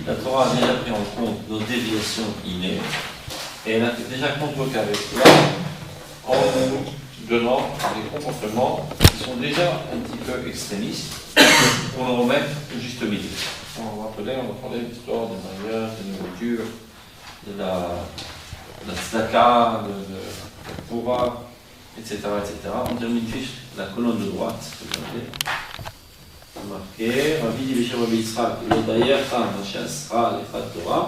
la Torah a déjà pris en compte nos déviations innées, et elle a déjà convoqué avec cela en nous donnant des comportements qui sont déjà un petit peu extrémistes pour nous remettre au juste milieu. On va parler de l'histoire du mariage, de la nourriture, de la tzedaka, de la pourra, etc., etc. On termine juste la colonne de droite, regardez. Marqué, Rabbi dit Beshem Rabbi Yitzhak, Lodayecha Mashasra Lechat Torah,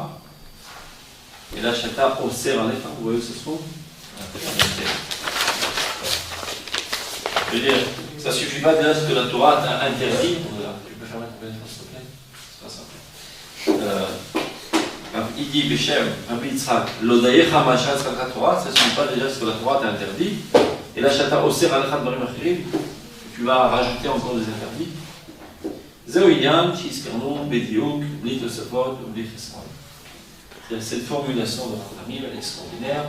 et là, Shata Oser Alecha, vous voyez où ça se trouve? Je veux dire, ça ne suffit pas déjà ce que la Torah t'a interdit. Tu peux faire mettre une fois, s'il te plaît? C'est pas ça. Il dit Beshem Rabbi Yitzhak, Lodayecha Mashasra Lechat Torah, ça ne suffit pas déjà ce que la Torah t'a interdit. Et là, Shata Oser Alecha Dvarim Achirim, tu vas rajouter encore des interdits. Zéoïniam, Chiskernon, Bédiouk, Bli Tosafot, Bli Chesron. Cette formulation de notre ami, elle est extraordinaire.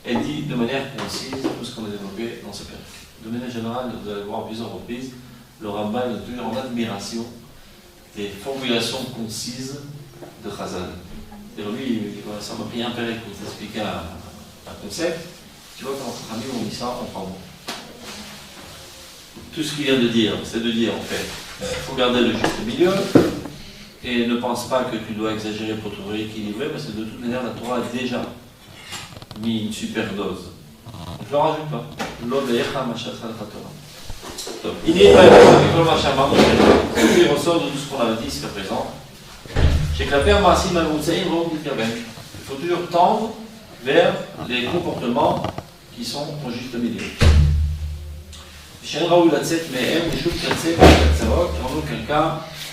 Elle dit de manière concise tout ce qu'on a développé dans ce période. De manière générale, vous allez voir à plusieurs reprises, le Rambam est toujours en admiration des formulations concises de Chazal. Et lui, ça m'a pris un période pour vous expliquer un concept. Tu vois, quand notre ami on dit ça, on prend bon. Tout ce qu'il vient de dire, c'est de dire en fait, il faut garder le juste milieu et ne pense pas que tu dois exagérer pour te rééquilibrer parce que de toute manière la Torah a déjà mis une super dose. Donc je ne rajoute pas. Il ressort de tout ce qu'on a dit jusqu'à présent. Il faut toujours tendre vers les comportements qui sont au juste milieu. Quelqu'un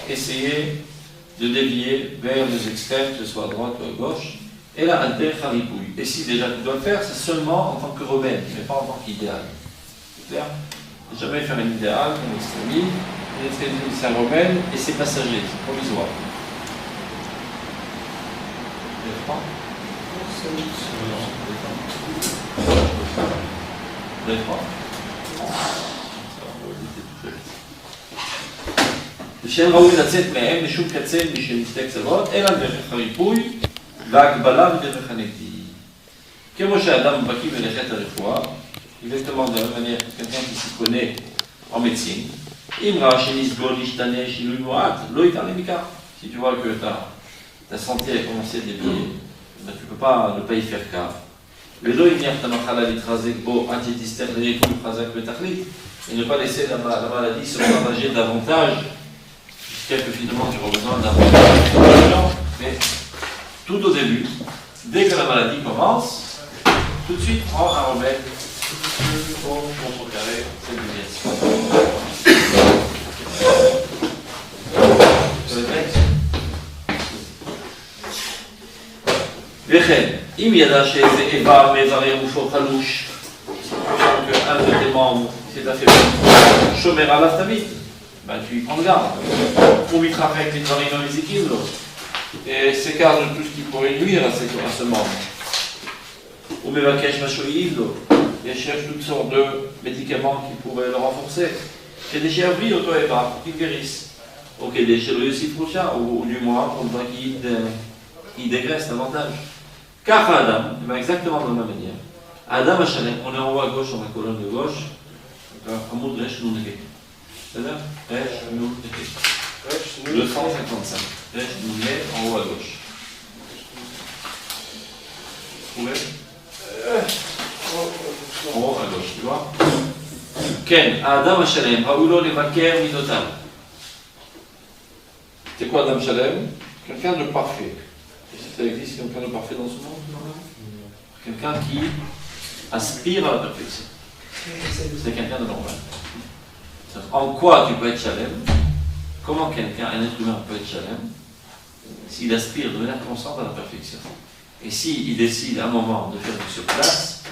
essayer de dévier vers les extrêmes, que ce soit à droite ou à gauche, et là, et si déjà tu dois le faire, c'est seulement en tant que remède, mais pas en tant qu'idéal. C'est clair? Jamais faire un idéal comme l'extrémisme. L'extrémisme, c'est un remède et c'est passager, c'est provisoire. Vous avez froid? שאין ראוי לצאת מהם משום קצה משל קצוות, אלא דרך הריפוי והגבלה ודרך הנגדי. כמו שאדם בקיא מלאכת הרפואה, exactement de la même manière que quelqu'un qui s'y connaît en médecine, אם ראה שנסגור להשתנה שינוי מועט, לא יתעלם מכך. Si tu vois que ta santé a commencé à dévier, tu ne peux pas ne pas y faire cas. ולא יניח את המחלה להתחזק בו עד שתסתר לריפוי חזק ותכלית, et ne pas laisser la maladie se propager davantage jusqu'à que finalement tu auras besoin d'un remède. Mais tout au début, dès que la maladie commence, tout de suite prends un remède pour contrecarrer cette déviation. וכן, אם ידע שאיזה איבר מאיברי גופו חלוש, qu'un de tes membres s'est affaibli, chômeur à l'aftamite, ben tu y prends garde. Pour lui trafiquer les dvarim dans les équilibres et s'écarte de tout ce qui pourrait nuire à ce membre. Ou mevakesh mashoïlo, il cherche toutes sortes de médicaments qui pourraient le renforcer. Chez des chiens auto-évar pour qu'ils guérissent. Ok, des chiens aussi prochains, ou du moins pour qu'ils dégraissent davantage. Car Adam, exactement de la même manière. Adam Hachalem, on est en haut à gauche, dans la colonne de gauche. Hamoud Resh Nouneke. C'est-à-dire Resh Nouneke. 255. Resh Nouneke, en haut à gauche. Vous trouvez? En haut à gauche, tu vois? Ken, Adam Hachalem, Raoulo Levaker Midotam. C'est quoi Adam Hachalem? Quelqu'un de parfait. Ça existe quelqu'un de parfait dans ce monde? Quelqu'un qui aspire à la perfection. C'est quelqu'un de normal. En quoi tu peux être shalem? Comment quelqu'un, un être humain peut être shalem? S'il aspire de manière constante à la perfection. Et s'il décide à un moment de faire du surplace,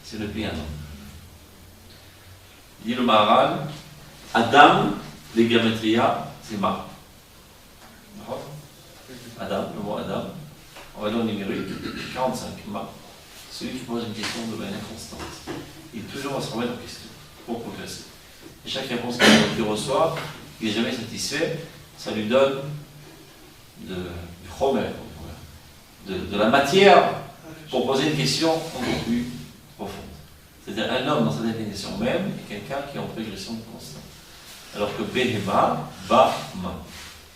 c'est le pire homme. Dit le Maharal, Adam, les gamétria, c'est Ma. Adam, le mot Adam, on va dans le numérique, 45, Ma. Celui qui pose une question de manière constante. Il est toujours à se remettre en question pour progresser. Et chaque réponse qu'il reçoit, il n'est jamais satisfait, ça lui donne de chomer, de la matière pour poser une question encore plus profonde. C'est-à-dire un homme dans sa définition même est quelqu'un qui est en progression constante. Alors que Behema, Ba, Ma.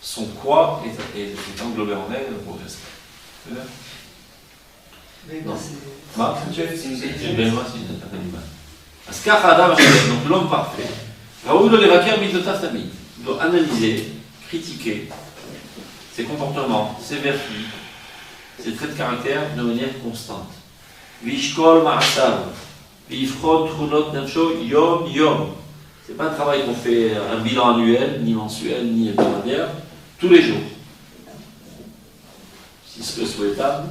Son quoi est englobé en elle et ne progresse pas. Non. Ma, c'est Behema, c'est un animal. Parce qu'Achadam, donc l'homme parfait, Raoul de l'évacuer Midotav Tamid. Il doit analyser, critiquer ses comportements, ses vertus, ses traits de caractère de manière constante. Vishkol Ma'asav, Vifrod Trunot Nafsho, Yom Yom. Ce n'est pas un travail qu'on fait un bilan annuel, ni mensuel, ni hebdomadaire, tous les jours. Si ce que souhaitable,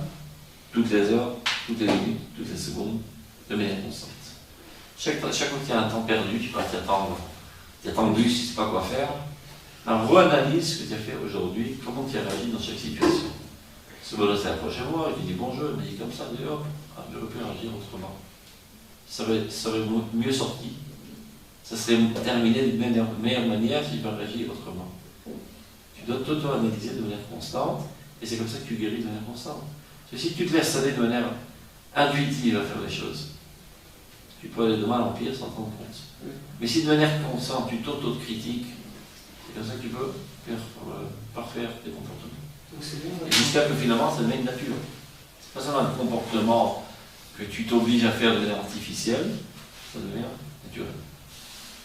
toutes les heures, toutes les minutes, toutes les secondes, de manière constante. Chaque fois qu'il y a un temps perdu, tu vas t'attendre, tu attends le bus, tu ne sais pas quoi faire, re-analyse ce que tu as fait aujourd'hui, comment tu as réagi dans chaque situation. Ce bonheur c'est la prochaine fois, tu dis bonjour, il m'a dit comme ça, et hop, j'aurais pu réagir autrement. Ça aurait mieux sorti. Ça serait terminé de meilleure manière si tu réagis autrement. Tu dois t'auto-analyser de manière constante, et c'est comme ça que tu guéris de manière constante. Parce que si tu te laisses aller de manière intuitive à faire les choses, tu peux aller de mal en pire sans t'en rendre compte. Mais si de manière constante, tu t'auto-critiques, c'est comme ça que tu peux parfaire tes comportements. Et jusqu'à que finalement, ça devient nature. C'est pas seulement un comportement que tu t'obliges à faire de manière artificielle, ça devient naturel.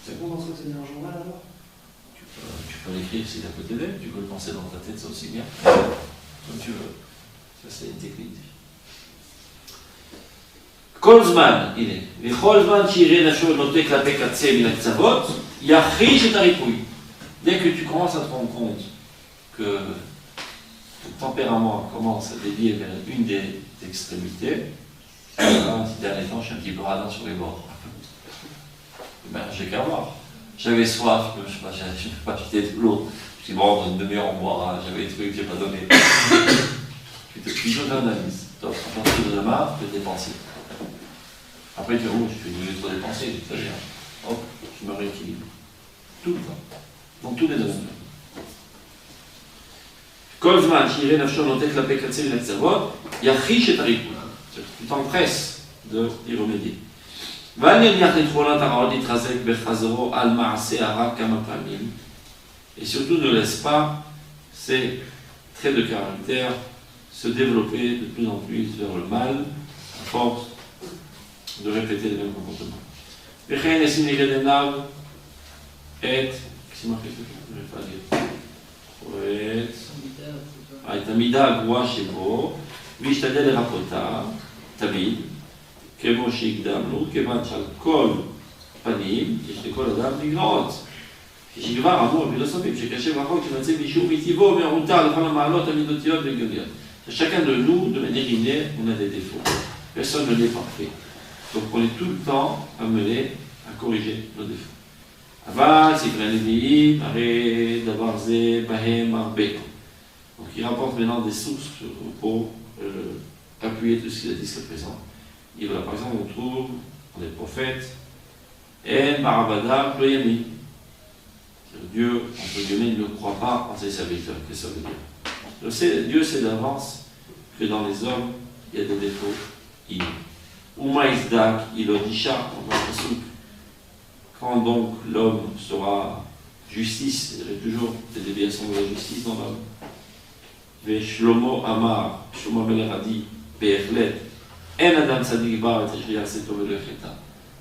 C'est bon d'entretenir un journal alors? Tu peux l'écrire si ça peut t'aider, tu peux le penser dans ta tête, ça aussi bien. Comme tu veux. Ça, c'est une technique. Kolzman, il est. V'cholzman tiré nafsho noté klapé katsé minatzavot, yachish et taripouille. Dès que tu commences à te rendre compte que ton tempérament commence à dévier vers une des extrémités, ces derniers temps, je suis un petit peu radin sur les bords. Ben, j'ai qu'à voir. J'avais soif, je ne sais pas acheter de l'eau. Je dis bon, dans une demi-heure on boira, j'avais des trucs que je n'ai pas donné. Tu t'auto-analyses. Donc, à partir de demain, tu peux dépenser. Après, tu dis, oh, je suis devenu trop dépensé, c'est très bien. Hop, je me rééquilibre. Tout le temps. Dans tous les domaines. Kolzman, Chiré, Nafshon, Notek, la Pekatse, Letzavot, Yachish et Taripou. Tu t'empresses d'y remédier. Et surtout ne laisse pas ces traits de caractère se développer de plus en plus vers le mal à force de répéter les mêmes comportements. כמו שהקדמנו, כיוון שעל כל פנים יש לכל אדם נגרעות. כשכבר אמרו הפילוסופים שקשה בחוק שמצא מישהו מטבעו מעוטר לכל המעלות המידותיות והגיוניות. Chacun de nous, de manière innée, on a des défauts. Personne ne l'est parfait. Donc on est tout le temps amené à corriger nos défauts. אבל ספרי הנביאים, הרי דבר זה בהם הרבה. Donc il rapporte maintenant des sources pour appuyer tout ce qu'il a dit jusqu'à présent. Et voilà, par exemple, on trouve dans les prophètes, En Barabada Ployami. Dieu, entre guillemets, ne croit pas en ses serviteurs. Qu'est-ce que ça veut dire? Dieu sait d'avance que dans les hommes, il y a des défauts innés. Umaïsdak, Ilodisha, on voit le souk. Quand donc l'homme sera justice, il y aurait toujours des déviations de la justice dans l'homme. Ve Shlomo Amar, Shlomo Ameler a dit, Be'echlet,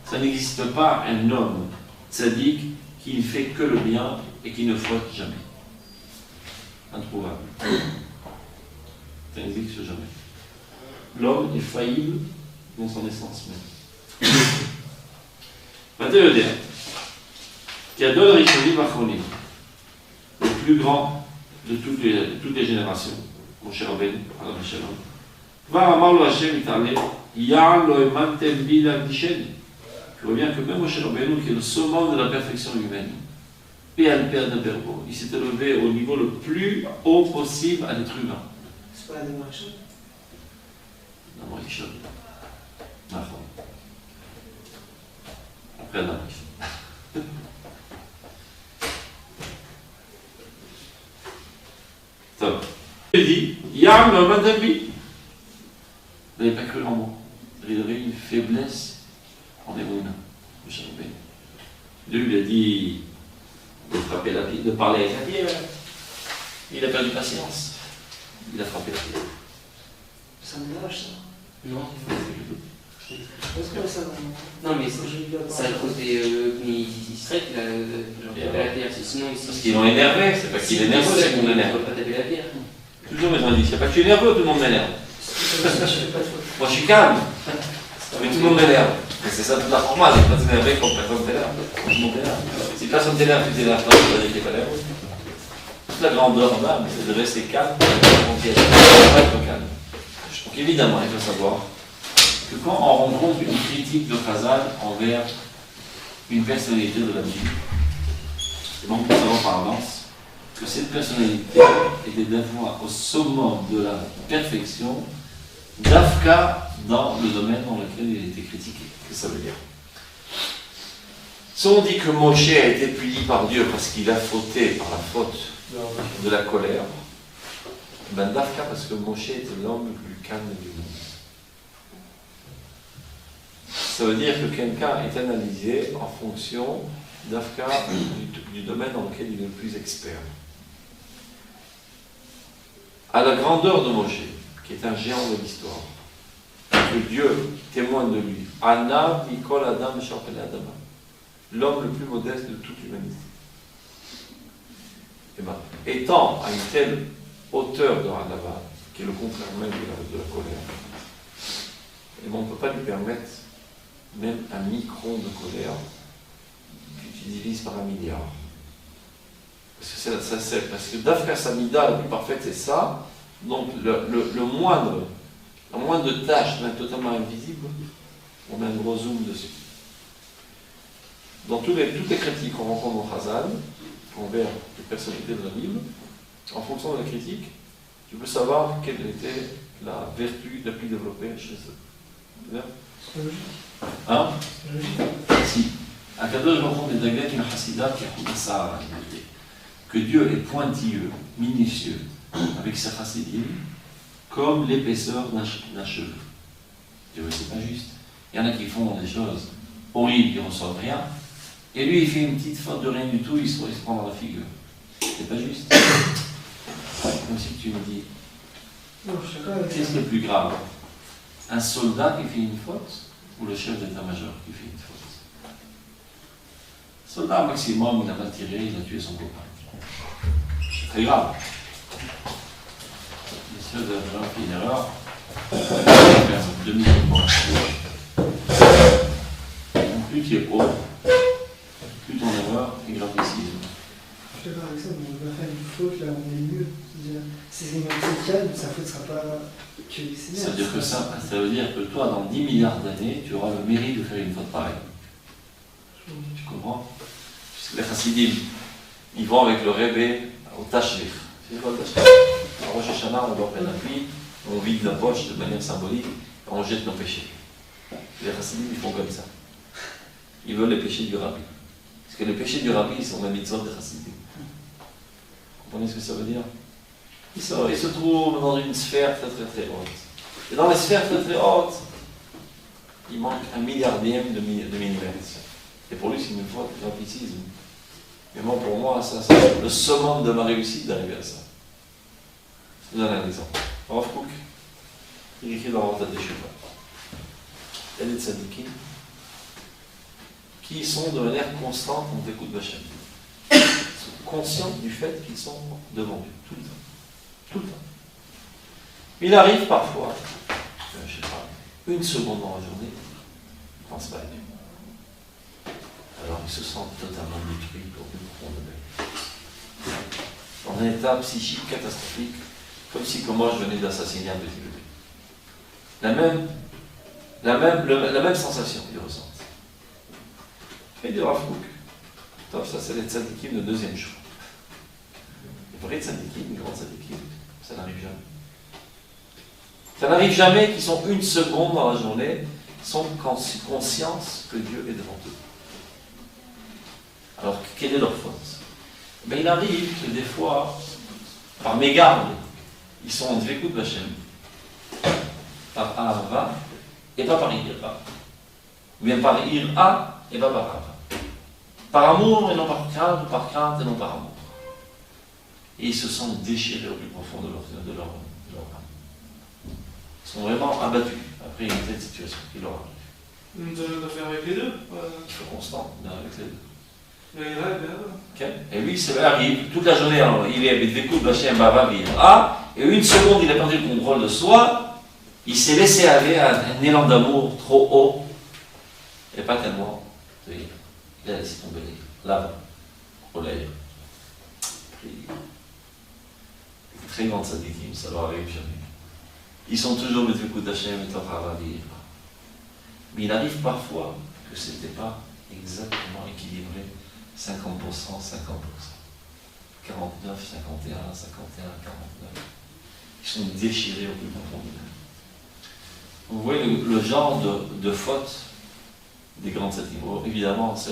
ça n'existe pas un homme tzaddik qui ne fait que le bien et qui ne faute jamais. Introuvable. Ça n'existe jamais. L'homme est faillible dans son essence même. Matthieu qui a deux Rishonim Achronim, le plus grand de toutes les générations, mon cher Rabbeinu, Adam Shalom. כבר אמר לו השם יתעלה, יען לא האמנתם בי להקדישני. Tu vois bien que même Moshe Rabbeinu, qui est le summum de la perfection humaine, il s'est élevé au niveau le plus haut possible à l'être humain. C'est pas la même chose? Non, moi, Rishon. Après Adam Rishon. Top. dit, Yam Madabi. Vous n'avez pas cru en moi. Vous avez une faiblesse en Emouna. Dieu lui a dit de frapper la pierre, de parler avec la pierre. Il a perdu patience. Il a frappé la pierre. Ça me lâche, ça. Non. Parce que ça. Non, mais c'est à cause des strikes, là, genre taper la pierre. Sinon, Parce qu'ils l'ont énervé, c'est pas qu'il est nerveux, c'est qu'on l'énerve. On ne peut pas taper la pierre. Toujours mes gens disent, c'est pas que tu es nerveux, tout le monde m'énerve. Moi je suis calme, mais tout le monde m'énerve. Et c'est ça toute la format, c'est pas t'énerver quand personne t'énerve. Tout le monde t'énerve. Si personne t'énerve, tu t'énerves pas, tu vas dire qu'il n'est pas nerveux. Toute la grandeur d'âme, c'est de rester calme, pas être calme. Donc évidemment, il faut savoir que quand on rencontre une critique de Khazal envers une personnalité de la Bible, donc nous savons par avance que cette personnalité était des fois au summum de la perfection, d'Afka dans le domaine dans lequel il a été critiqué. Qu'est-ce que ça veut dire? Si on dit que Moshe a été puni par Dieu parce qu'il a fauté par la faute de la colère, ben d'Afka parce que Moshe était l'homme le plus calme du monde. Ça veut dire que quelqu'un est analysé en fonction d'Afka du domaine dans lequel il est le plus expert. À la grandeur de Moshe, qui est un géant de l'histoire, que Dieu témoigne de lui, Anna Mikol Adam Shapel Adama, l'homme le plus modeste de toute l'humanité. Et ben, étant à une telle hauteur de Hanava, qui est le contraire même de la colère, et ben, on ne peut pas lui permettre même un micron de colère que tu divises par 1 milliard. Parce que d'Afka Samida, la plus parfaite, c'est ça. Donc la moindre tâche, même totalement invisible, on met un gros zoom dessus. Dans toutes les critiques qu'on rencontre dans Khazal, envers les personnalités de la Bible, en fonction de la critique, tu peux savoir quelle était la vertu la plus développée chez eux. C'est logique. Hein? C'est logique. Si. Akadosh Baruch Hu Medaget une Hasidat qui a que Dieu est pointilleux, minutieux, avec sa chassidim, comme l'épaisseur d'un cheveu. Dieu, c'est pas juste. Il y en a qui font des choses horribles, qui ne reçoivent rien, et lui, il fait une petite faute de rien du tout, il se prend dans la figure. C'est pas juste. Comme si tu me dis, Non, je suis d'accord avec qu'est-ce qui est le plus grave? Un soldat qui fait une faute, ou le chef d'état-major qui fait une faute? Le soldat, maximum, il a mal tiré, il a tué son copain. C'est très grave. Le chef d'état-major fait une erreur, il perd 2 minutes de mort. Plus tu es haut, plus ton erreur est gravissime. Je suis d'accord avec ça, mais on va faire une faute là, on est mieux. C'est une calme, sa faute ne sera pas que les Ça veut dire que ça veut dire que toi, dans 10 milliards d'années, tu auras le mérite de faire une faute pareille. Tu comprends? Puisque les chassidim, ils vont avec le rébé au tachvif. C'est quoi le tachvif? À Rosh Hashanah, on doit prendre la pluie, on vide la poche de manière symbolique, et on jette nos péchés. Les chassidim, ils font comme ça. Ils veulent les péchés du rabbi. Parce que les péchés du rabbi, ils sont la mitzvot des chassidim. Vous comprenez ce que ça veut dire? Ils se trouvent dans une sphère très très très haute. Et dans les sphères très très hautes, il manque 1 milliardième de millimètre. Et pour lui, c'est une fois de graphicisme. Mais moi, pour moi, ça, c'est le summum de ma réussite d'arriver à ça. Je vous donne un exemple. Rav Kook, il écrit dans Rota des Chevaux. Il y a des tzadikim qui sont de manière constante en écoute Bachem. Ils sont conscients du fait qu'ils sont devant Dieu, tout le temps. Tout le temps. Il arrive parfois, je ne sais pas, 1 seconde dans la journée, ils ne pensent pas à Dieu. Alors ils se sentent totalement détruits pour une profondeur. Dans un état psychique catastrophique, comme si comme moi je venais d'assassiner un petit bébé. La même sensation qu'ils ressentent. Et du Rav Kook, ça c'est les tzadikim de deuxième choix. Les vrais tzadikim, les grands tzadikim, ça n'arrive jamais. Ça n'arrive jamais qu'ils sont 1 seconde dans la journée sans conscience que Dieu est devant eux. Alors, quelle est leur faute? Mais il arrive que des fois, par mégarde, ils sont en Dvekout Bachem, par Ahava, et pas par Ira. Ou bien par Ira, et pas par Ahava. Par amour et non par crainte, ou par crainte et non par amour. Et ils se sont déchirés au plus profond de leur âme. Ils sont vraiment abattus après une telle situation qui leur arrive. On doit faire avec les deux. Il faut constant, avec les deux. Mais là, Okay. Et lui, cela arrive toute la journée, alors, il est avec des coups de Hachem Bavavi. Et une seconde, il a perdu le contrôle de soi, il s'est laissé aller à un élan d'amour trop haut, et pas tellement, il a laissé tomber là, au l'air. Très grande sadikim, ça leur arrive jamais. Ils sont toujours avec des coups d'Hachem et Torah Bavavi. Mais il arrive parfois que ce n'était pas exactement équilibré. 50%, 50%. 49, 51, 51, 49. Ils sont déchirés au plus profond d'eux-mêmes. Vous voyez le genre de faute des grandes satimos. Évidemment, ce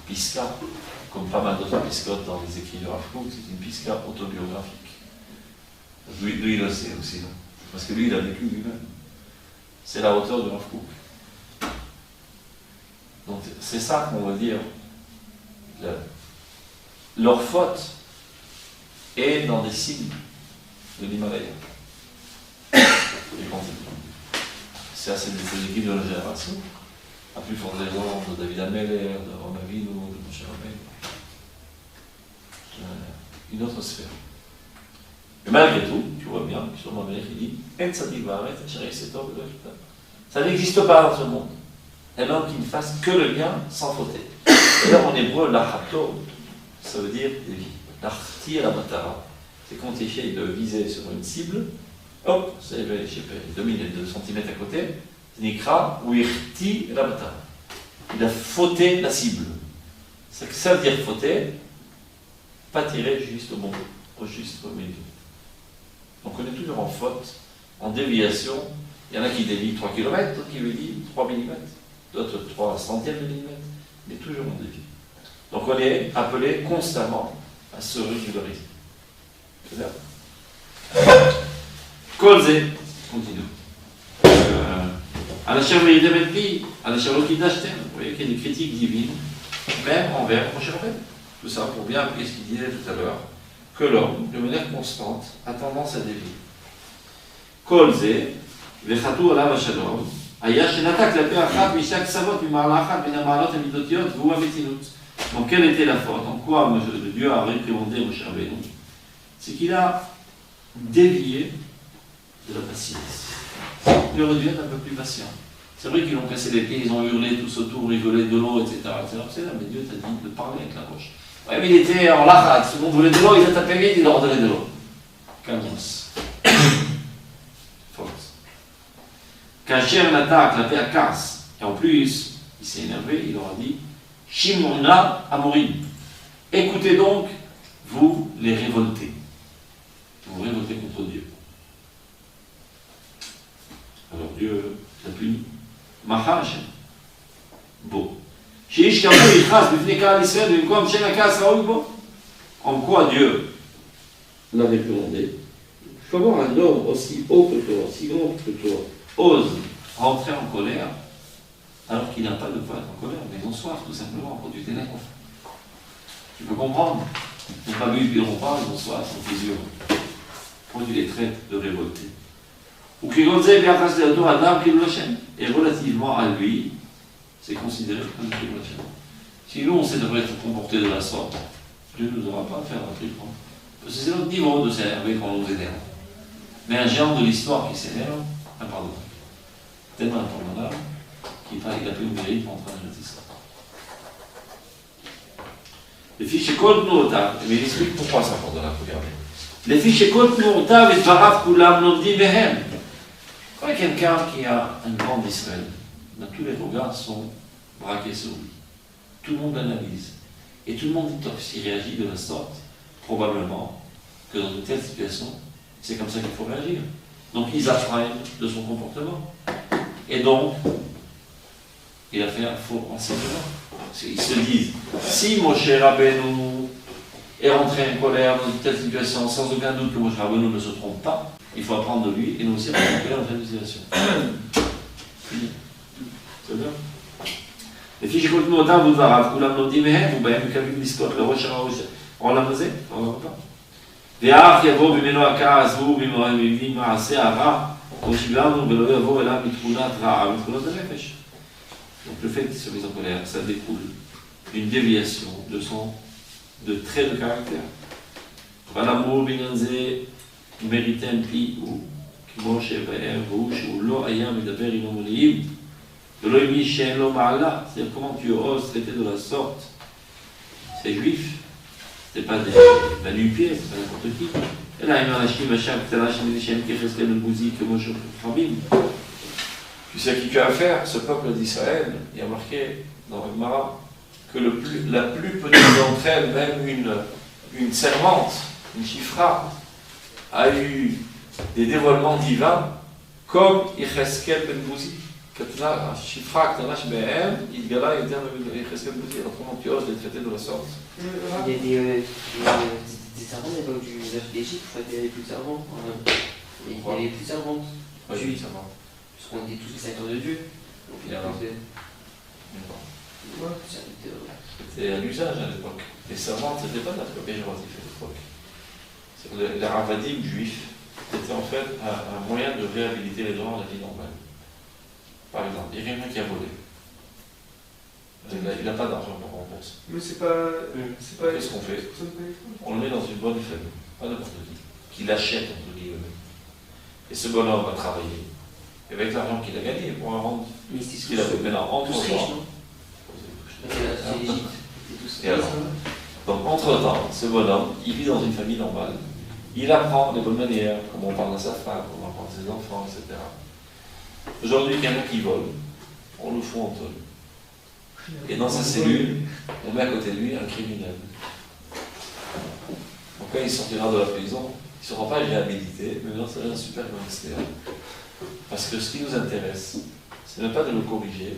pisca, comme pas mal d'autres piscotes dans les écrits de Rav Kook, c'est une pisca autobiographique. Lui, il le sait aussi, non? Parce que lui, il a vécu lui-même. C'est la hauteur de Rav Kook. Donc, c'est ça qu'on va dire. Leur faute est dans des signes de l'Himalaya. C'est assez des équipes de la génération. À plus forte raison de David Ameller, de Rome Avinu, de Moshe Rabbeinu. Une autre sphère. Mais malgré tout, tu vois bien, sur mon qui dit ça n'existe pas dans ce monde. Un homme qui ne fasse que le bien sans fauter. D'ailleurs, en hébreu, l'achato, ça veut dire l'achti à la matara. C'est quand il essaye de viser sur une cible, hop, ça y va, je sais pas, 2 cm à côté, c'est nikra ou irti la matara. Il a fauté la cible. C'est que ça veut dire fauter, pas tirer juste au bon, au juste au milieu. Donc on est toujours en faute, en déviation. Il y en a qui dévient 3 km, d'autres qui lui disent 3 mm, d'autres 3 centièmes de millimètre. Mais toujours en défi. Donc on est appelé constamment à se régulariser. C'est ça? Kolze, continue. À la chèvre de Betli, à la chèvre qui d'acheter, vous voyez qu'il y a des critiques divines, même envers Moshe Rabbeinu. Tout ça pour bien appliquer ce qu'il disait tout à l'heure, que l'homme, de manière constante, a tendance à dévier. Kolze, vechatu alav hashalom. Donc quelle était la faute? En quoi Dieu a réprimandé Moshe Rabbeinu? C'est qu'il a dévié de la patience. Il aurait dû être un peu plus patient. C'est vrai qu'ils ont cassé les pieds, ils ont hurlé tous autour, rigolé de l'eau, etc. Mais Dieu t'a dit de parler avec la roche. Ouais, mais il était en lachat, tout le monde voulait de l'eau, il a tapé vite, il a ordonné de l'eau. Calmos. Kacher l'attaque, la paix à casse. Et en plus, il s'est énervé, il leur a dit Shimona Amorim. Écoutez donc, vous les révoltés. Vous révoltez contre Dieu. Alors Dieu l'a puni. Mahaj. Bon. En quoi Dieu l'a réprimandé? Comment un homme aussi haut que toi, aussi grand que toi, ose rentrer en colère alors qu'il n'a pas de quoi être en colère, mais ils ont soif tout simplement pour du ténèbres. Tu peux comprendre? Ils n'ont pas bu depuis longtemps, ils ont soif, ils sont désireux. Pourquoi tu les traites de révoltés? Ou qui gonzait bien face de l'auto Adam qui le chaîne. Et relativement à lui, c'est considéré comme qui le chaîne. Si nous on devrait se comporter de la sorte, Dieu ne nous aura pas à faire un truc. Parce que c'est notre niveau de s'énerver quand on nous énerve. Mais un géant de l'histoire qui s'énerve, pardon, tellement impardonnable qu'il a pris une mérite pour entrer dans la justice. Les fiches code nous otav, mais il explique pourquoi ça pardonnable, regardez. Les fiches code nous otav et dvarav kulam nomdi behem. Quand il y a quelqu'un qui a un grand Israël, tous les regards sont braqués sur lui. Tout le monde l'analyse. Et tout le monde dit s'il réagit de la sorte, probablement que dans une telle situation, c'est comme ça qu'il faut réagir. Donc ils apprennent de son comportement. Et donc, il a fait un faux enseignement. Ils se disent, si Moshe Rabbeinu est rentré en colère dans une telle situation, sans aucun doute que Moshe Rabbeinu ne se trompe pas, il faut apprendre de lui et nous aussi rentrer en colère dans cette situation. Fini. C'est bien. לפי שכותנותיו ודבריו, כולם לומדים מהם ובהם מקבלים לזכות לראש העולם הזה, ואף יבוא ממנו הכעס והוא ממעשה הרע, כמו שדיברנו, ולא יבוא אליו מתכונת רעה, מתכונת הנפש. Donc le fait qu'il se mette en colère, ça découle d'une déviation de traits de caractère. ולאמור בעניין זה מריתן פי הוא, כמו שבאר והוא שהוא לא היה מדבר עם המוניים, ולא עם מי שאין לו מעלה. C'est-à-dire comment tu oses traiter de la sorte ces juifs, c'est pas des nu-pieds, c'est pas n'importe qui. אלא עם אנשים אשר קטנה שהם כחזקאל ובוזי כמו שחכמים. Tu sais à qui tu as affaire, ce peuple d'Israël. Il y a marqué dans le Gemara que la plus petite d'entre elles, même une servante, une chifra, a eu des dévoilements divins comme Yecheskel ben Bouzi. Chifra, Ktana Shbehem, Idgala, Yecheskel ben Bouzi. Alors comment tu oses les traiter de la sorte? Il y a des servants à l'époque du d'Égypte, il y avait plus de servants. Il y avait plus de servantes. Oui, ça va. Parce qu'on était tous les serviteurs de Dieu. Donc il y a C'était à l'usage à l'époque. Les servantes, ce n'était pas notre péjoratif à l'époque. Les ravadim juifs étaient en fait un moyen de réhabiliter les gens dans la vie normale. Par exemple, il y a quelqu'un qui a volé. Il n'a pas d'argent pour rembourser. Mais c'est pas. Qu'est-ce qu'on fait? On le met dans une bonne famille, pas n'importe qui l'achète entre guillemets. Et ce bonhomme va travailler. Et avec l'argent qu'il a gagné, il pourra rendre ce qu'il a fait. Maintenant, entre-temps. Et alors, donc, entre-temps, ce bonhomme, il vit dans une famille normale. Il apprend les bonnes manières, comment on parle à sa femme, comment on parle à ses enfants, etc. Aujourd'hui, quelqu'un qui vole, on le fout en tôle. Et dans sa cellule, on met à côté de lui un criminel. Donc quand il sortira de la prison, il ne sera pas réhabilité, mais non, c'est un super gangster. Parce que ce qui nous intéresse, ce n'est pas de le corriger,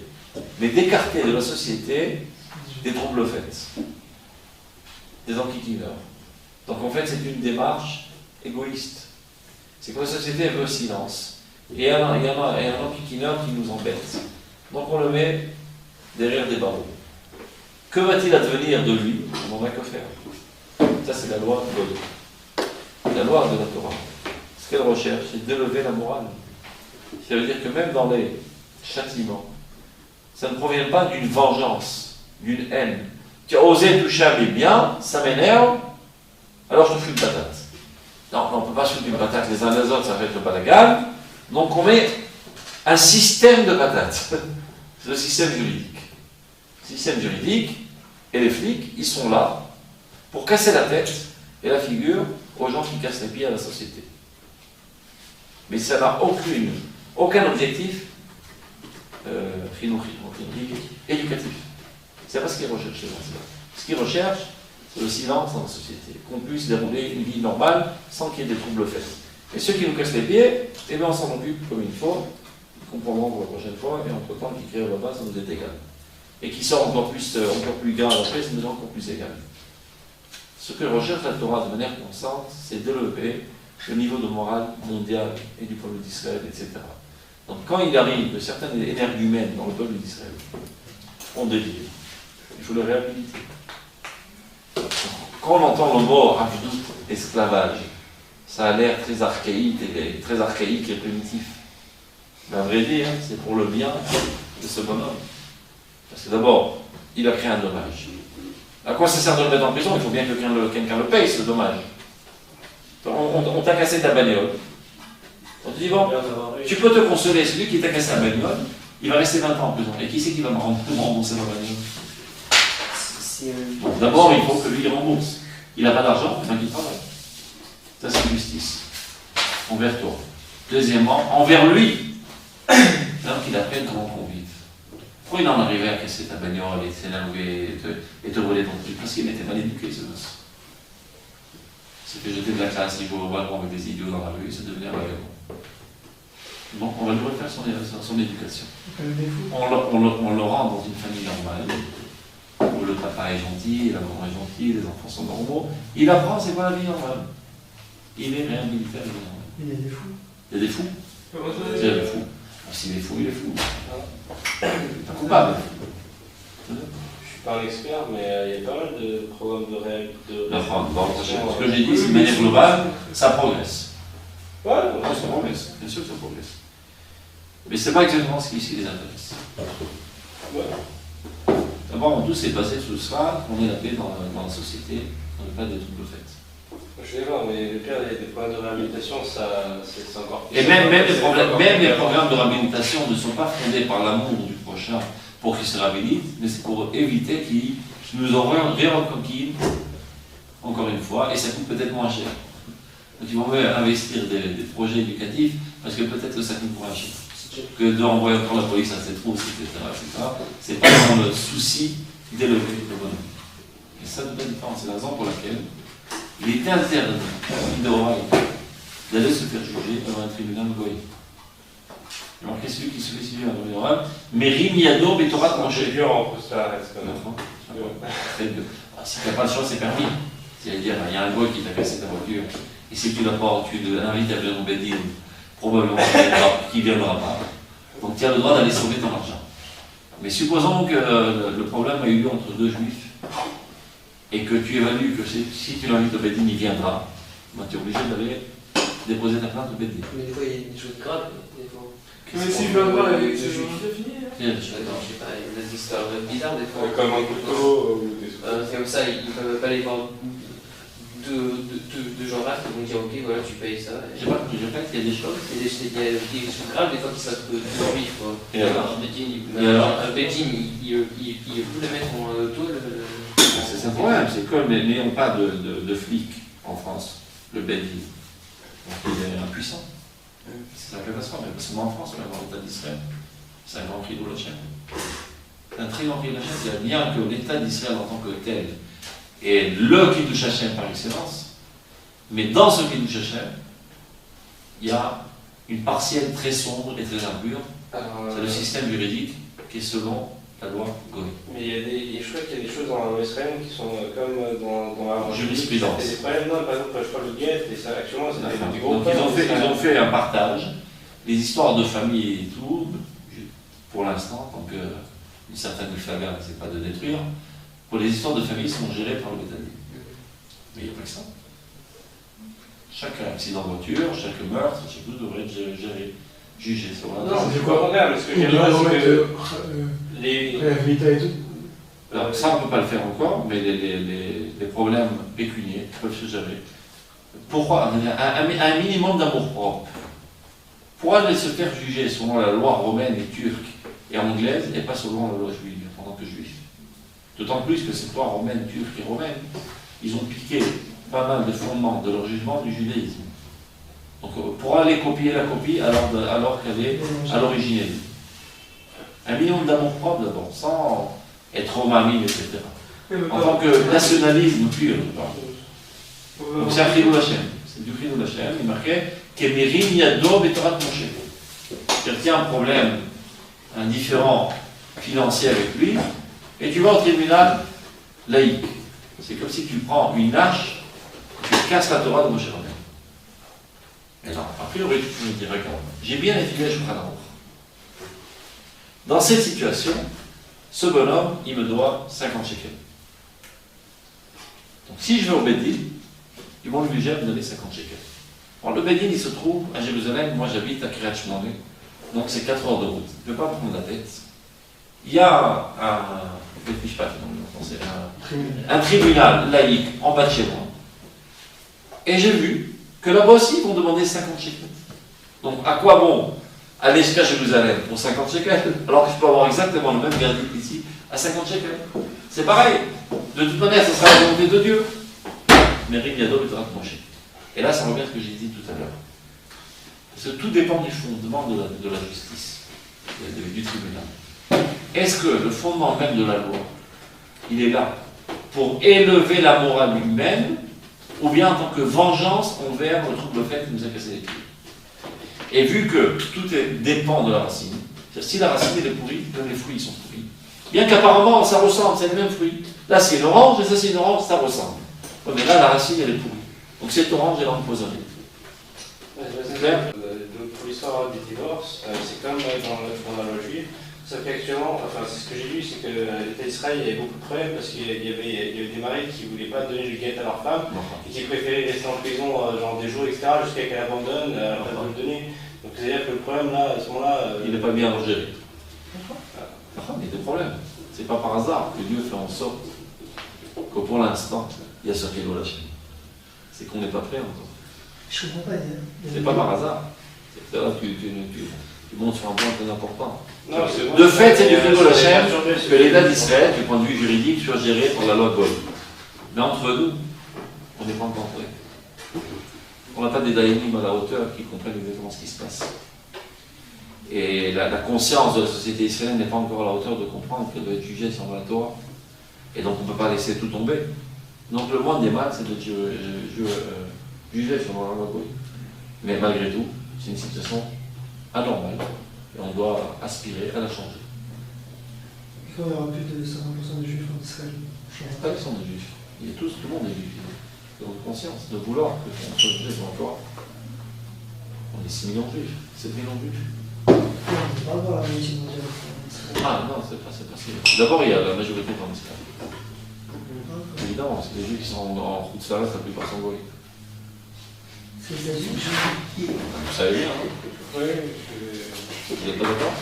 mais d'écarter de la société des troubles faits, des enquiquineurs. Donc en fait, c'est une démarche égoïste. C'est que la société veut silence. Et il y a un enquiquineur qui nous embête. Donc on le met derrière des barreaux. Que va-t-il advenir de lui? On n'en a que faire. Ça, c'est la loi de God. La loi de la Torah. Ce qu'elle recherche, c'est d'élever la morale. Ça veut dire que même dans les châtiments, ça ne provient pas d'une vengeance, d'une haine. Tu as osé toucher à mes biens, ça m'énerve, alors je te fous une patate. Non, on ne peut pas se foutre une patate les uns les autres, ça fait le balagan. Donc on met un système de patates. C'est le système juridique. Le système juridique et les flics, ils sont là pour casser la tête et la figure aux gens qui cassent les pieds à la société. Mais ça n'a aucun objectif éducatif. C'est pas ce qu'ils recherchent, les gens. Ce qu'ils recherchent, c'est le silence dans la société, qu'on puisse dérouler une vie normale sans qu'il y ait des troubles faits. Et ceux qui nous cassent les pieds, eh bien on s'en occupe comme il faut, ils comprendront pour la prochaine fois, et entre-temps, qui crée là-bas, ça nous est égal. Et qui sort encore plus grave après, ça nous est encore plus égal. Ce que recherche la Torah de manière constante, c'est d'élever le niveau de morale mondial et du peuple d'Israël, etc. Donc quand il arrive que certains énergumènes dans le peuple d'Israël ont des livres, il faut le réhabiliter. Quand on entend le mot avdout, esclavage, ça a l'air très archaïque et primitif. Mais à vrai dire, c'est pour le bien de ce bonhomme. Parce que d'abord, il a créé un dommage. À quoi ça sert de le mettre en prison? Il faut bien que quelqu'un le paye, ce dommage. On t'a cassé ta bagnole. On te dit, bon, tu peux te consoler, celui qui t'a cassé ta bagnole, il va rester 20 ans en prison. Et qui c'est qui va me rembourser ma bagnole? Bon, d'abord, il faut que lui rembourse. Il n'a pas d'argent, il faut qu'il travaille. Ça, c'est justice. Envers toi. Deuxièmement, envers lui. Alors qu'il apprenne comment on vit. Pourquoi il en arrivait à casser ta bagnole et s'énerver et te voler ton truc? Parce qu'il était mal éduqué, ce gosse. Il s'est fait jeter de la classe, il faut voir avec des idiots dans la rue, c'est devenu un vagabond. Donc on va lui refaire son éducation. On le rend dans une famille normale, où le papa est gentil, la maman est gentille, les enfants sont normaux. Il apprend c'est quoi la vie normale. Il est réhabilité à la vie normale. Il y a des fous. Il y a des fous. Comment ça Il y a des fous. S'il est fou, il est fou. Il est pas coupable. Je suis pas un expert, mais il y a pas mal de programmes de réhabilitation. Ce que j'ai dit, c'est de manière globale, ça progresse. Ouais, Ah, ça progresse. Bien sûr que ça progresse. Mais c'est pas exactement ce qui ici les intéresse. ouais. D'abord, tout c'est basé sur ça, qu'on est la paix dans la société, on n'est pas des trucs de fait. Je suis d'accord, mais le pire, il y a des programmes de réhabilitation, c'est encore plus. Et même les programmes de réhabilitation ne sont pas fondés par l'amour du prochain pour qu'il se réhabilite, mais c'est pour éviter qu'il nous en réencoquine, encore une fois, et ça coûte peut-être moins cher. Donc ils vont mieux investir des projets éducatifs, parce que peut-être que ça coûte moins cher. Que de renvoyer encore la police à ses trousses, etc. C'est pas dans le souci d'élever le bonhomme. Et ça, c'est la différence. C'est la raison pour laquelle il est interdit d'aller se faire juger devant un tribunal goy. Il marqué celui qui se fait juger devant un tribunal, mais Rimiado Betorat J'ai Manché. vu en plus ça reste quand même. Si tu n'as pas le choix, c'est permis. C'est-à-dire, il y a un goy qui t'a cassé ta voiture, et si tu l'as pas, tu l'invites à venir au Bédine, probablement qu'il ne viendra pas. Donc tu as le droit d'aller sauver ton argent. Mais supposons que le problème a eu lieu entre deux juifs, et que tu évalues que si tu l'invites au Bédine, il viendra, ben, tu es obligé d'aller déposer ta plainte au Bédine. Mais des fois, il y a des choses graves. Des fois. Mais si je vais voir avec Le ce juif. genre de fini, hein. Je sais pas, il y a des histoires bizarres des fois. Comme un couteau ou des trucs. C'est comme ça, ils peuvent pas aller voir deux gens là qui vont dire ok, voilà, tu payes ça. Je répète, il y a des choses. Il y a des choses graves des fois qui savent que deux juifs quoi. Et alors Un Bédine, Et alors un Bédine, il peut le mettre en tôle. C'est un problème, c'est comme n'ayons pas de flics en France, le Bédine. Donc il est impuissant. C'est la catastrophe, mais parce que moi en France, on va voir l'État d'Israël. C'est un grand cri de la chaîne. C'est un très grand cri de la chaîne, c'est bien que l'État d'Israël en tant que tel est le Kiddush Hashem par excellence, mais dans ce Kiddush Hashem, il y a une partielle très sombre et très impure. C'est le système juridique qui est selon la loi Goy. Mais je crois qu'il y a des choses dans Israël qui sont comme dans la Jurisprudence. Il y a des problèmes, non, par exemple, je parle de guette, et ça, actuellement, c'est des gros Donc ils ont fait un partage, les histoires de famille et tout, pour l'instant, tant qu'une certaine flaga ne sait pas de détruire, pour les histoires de famille sont gérées par le Bétadine. Mais il n'y a pas que ça. Chaque accident de voiture, chaque meurtre, chaque chose devrait être jugé sur la Non, c'est pas le contraire, mais ce que j'aimerais, c'est que les. Réhabilita et tout. Alors, ça, on ne peut pas le faire encore, mais les problèmes pécuniaires peuvent se gérer. Pourquoi un minimum d'amour-propre. Pourquoi aller se faire juger selon la loi romaine et turque et anglaise et pas selon la loi juive en tant que juif? D'autant plus que cette loi romaine, turque et romaine, ils ont piqué pas mal de fondements de leur jugement du judaïsme. Donc pour aller copier la copie alors qu'elle est à l'origine. Un minimum d'amour-propre d'abord, sans être romamine, etc. En tant que nationalisme pur. Donc c'est un Chilul Hashem. C'est du Chilul Hashem. Il marquait Kemirim Yado Betorat Moshe. C'est-à-dire qu'il y a un problème, un différend financier avec lui, et tu vas au tribunal laïque. C'est comme si tu prends une hache, tu casses la Torah de Moshe Rabbeinu. Et non, a priori, tu me dis, regarde, j'ai bien étudié je prends Dans cette situation, ce bonhomme, il me doit 50 shekels. Donc si je vais au Bédine, ils vont lui dire de donner 50 shekels. Alors le Bédine, il se trouve à Jérusalem, moi j'habite à Kiryat Shmona, donc c'est 4 heures de route. Je ne vais pas prendre la tête. Il y a un tribunal laïque en bas de chez moi. Et j'ai vu que là-bas aussi, ils vont demander 50 shekels. Donc à quoi bon aller jusqu'à Jérusalem pour 50 shekels, alors que je peux avoir exactement le même verdict ici à 50 shekels? C'est pareil. De toute manière, ce sera la volonté de Dieu. Mais Rignado est tranché. Et là, ça revient à ce que j'ai dit tout à l'heure. Parce que tout dépend du fondement de la justice, du tribunal. Est-ce que le fondement même de la loi, il est là pour élever la morale humaine, ou bien en tant que vengeance envers le trouble fait qui nous a cassé les pieds? Et vu que tout dépend de la racine, si la racine est pourrie, même les fruits sont pourris. Bien qu'apparemment ça ressemble, c'est les mêmes fruits, Là, c'est une orange, et ça, c'est une orange, ça ressemble. Ouais, mais là, la racine, elle est pourrie. Donc cette orange, elle est empoisonnée. C'est clair. Pour l'histoire du divorce, c'est comme dans la loi juive. Sauf qu'actuellement, enfin, c'est ce que j'ai lu, c'est que l'État d'Israël, il y avait beaucoup de problèmes parce qu'il y avait des maris qui ne voulaient pas donner le guet à leur femme et qui préféraient rester en prison genre des jours, etc., jusqu'à qu'elle abandonne, après de le donner. Donc c'est-à-dire que le problème là, à ce moment-là. Il n'est pas bien géré. Il y a des problèmes. C'est pas par hasard que Dieu fait en sorte que pour l'instant, il y a ce qui est relâché. C'est qu'on n'est pas prêt encore. Je comprends pas. C'est pas par hasard. C'est là que tu montes sur un point très important. Non, de fait, c'est du frigo Hachem que l'État d'Israël, du point de vue juridique, soit géré par la loi Goy. Mais entre nous, on n'est pas encore prêt. On n'a pas des dayanim à la hauteur qui comprennent exactement ce qui se passe. Et la conscience de la société israélienne n'est pas encore à la hauteur de comprendre qu'elle doit être jugée sur la Torah. Et donc on ne peut pas laisser tout tomber. Donc le moins des mal, c'est de juger sur la loi Goy. Mais malgré tout, c'est une situation anormale. Et on doit aspirer à la changer. Et quand il n'y aura plus de 50% de juifs en Israël, Pas qu'ils sont des juifs. Tout le monde est juif. De conscience, de vouloir que on soit jugé sur la Torah. On est 6 millions de juifs, 7 millions de juifs. on ne peut pas avoir la moitié mondiale en Israël. Ah non, c'est pas possible. D'abord, il y a la majorité en Israël. Évidemment, c'est les juifs qui sont en route de Salas, la plupart sont goy. C'est les juifs. Vous savez bien, hein? Oui, Vous n'êtes pas d'accord?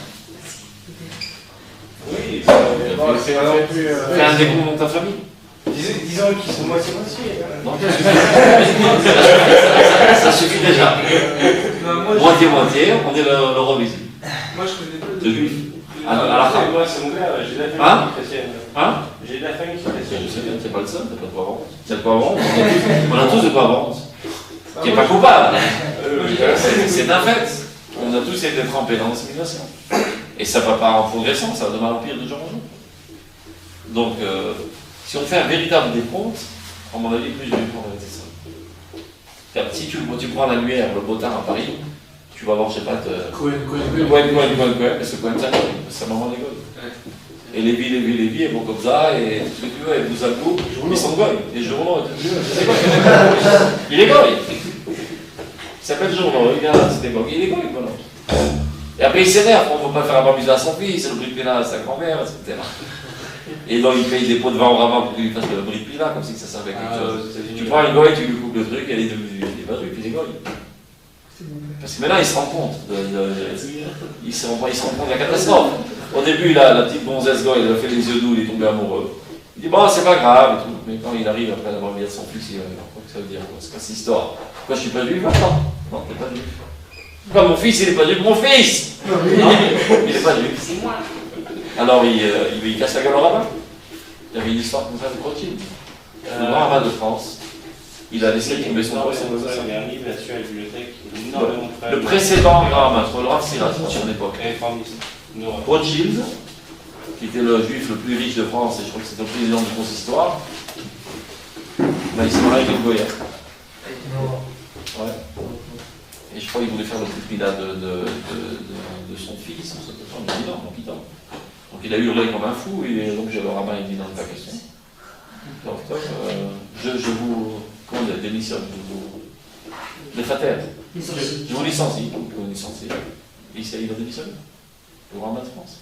oui, Fais un décompte dans ta famille. disons qu'ils sont moitié-moitié. Non, ça suffit déjà. Moitié-moitié, on est l'Eurovision. Moi, je connais pas De juifs. Moi, c'est mon gars, j'ai de la famille qui est chrétienne. Hein? J'ai de la famille qui est chrétienne. Je sais bien, c'est pas le seul, t'as pas de quoi vendre. T'as de quoi vendre, on a tous de quoi vendre. Qui n'est pas coupable. C'est un fait. On a tous été trempés dans l'assimilation. Et ça ne va pas en progressant, ça va de mal en pire de jour en jour. Donc, si on fait un véritable décompte, à mon avis, plus de juifs vont rester seuls. Si tu prends l'annuaire, le Botard à Paris, tu vas voir, je sais pas, Cohen. parce que Cohen, c'est maman des goy. Et Lévi, et bon comme ça, et tout ce que tu veux, et Bouzalkou, ils sont goy. Les journaux, et tout ce que tu veux. Il est goy. Il s'appelle Journaux, il vient là, cette époque, il est goy, voilà. Et après il s'énerve, on ne peut pas faire la barbuse à son fils, le bris de pina à sa grand-mère, etc. Et donc il paye des pots de vin au rabbin pour qu'il lui fasse le bris de pina, comme si ça servait à quelque chose. Tu prends un goy, tu lui coupes le truc, elle est devenue, il n'est pas juif, il est goy. Parce que maintenant il se rend compte, il se rend compte de la catastrophe. Au début, la petite gonzesse goy, elle a fait les yeux doux, il est tombé amoureux. Il dit bon, c'est pas grave et tout. Mais quand il arrive après d'avoir mis à son fils, il va dire quoi que ça veut dire, quoi. C'est pas cette histoire. Pourquoi je suis pas juif maintenant? Non, t'es pas juif. Pourquoi mon fils il est pas juif? Mon fils! Non, il est pas juif. C'est moi. Alors il casse la gueule au rabbin. Il y avait une histoire comme ça de Rothschild. Le grand rabbin de France. Il a laissé tomber son poste. Il y a un livre là-dessus à la bibliothèque. Énormément de frères. Le précédent grand rabbin, le Rav Sirat, à son époque. Rothschild, qui était le juif le plus riche de France, et je crois que c'était le président du consistoire, ben, il s'est marié avec une goyère. Ouais. Et je crois qu'il voulait faire le plus de son fils, il dit non, donc il a hurlé comme un fou, et donc le rabbin il dit non, pas question. Donc, je vous, comment dire, démissionne, les fatères. Je vous licencie, vous licenciez. Il a démissionné, le rabbin de France.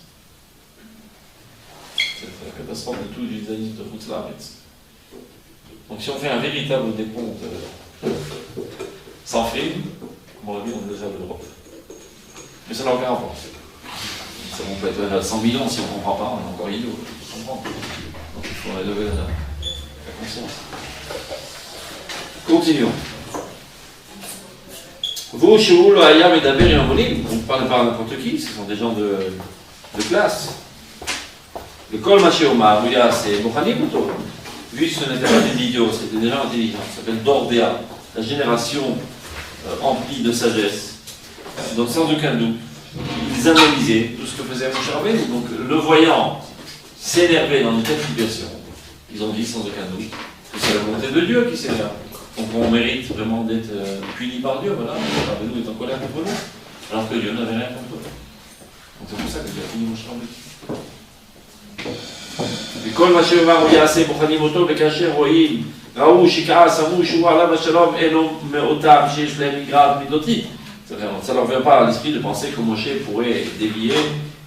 C'est la catastrophe de tout le judaïsme de Routslaritz. Donc si on fait un véritable décompte sans film, comme on l'a vu, on est déjà de l'Europe. Mais ça n'a aucun rapport. Ça peut être à 100 millions si on ne comprend pas, on est encore idiot. Donc il faut élever la conscience. Continuons. Vous, chez vous, le Hayam et Daber et Ambonim, on ne parle pas à n'importe qui, ce sont des gens de classe. Le Kol Maché Omar, c'est Mokhani plutôt. Lui, ce n'était pas des idiots, c'était des gens intelligents. Ça s'appelle Dordéa, la génération emplie de sagesse. Donc, sans aucun doute, ils analysaient tout ce que faisait Moshe Rabbeinu. Donc, le voyant s'énerver dans une telle situation, ils ont dit sans aucun doute que c'est la volonté de Dieu qui s'énerve. Donc, on mérite vraiment d'être puni par Dieu. Voilà, Moshe Rabbeinu est en colère contre nous, alors que Dieu n'avait rien contre eux. Donc, c'est pour ça que Dieu a fini Moshe Rabbeinu. וכל מה שאומר הוא יעשה בוחנים אותו וכאשר רואים ראו שכעס אמרו שהוא עליו השלום אינו מאותם שיש להם מגרעת מידותית. Ça ne leur vient pas à l'esprit de penser que Moshe pourrait dévier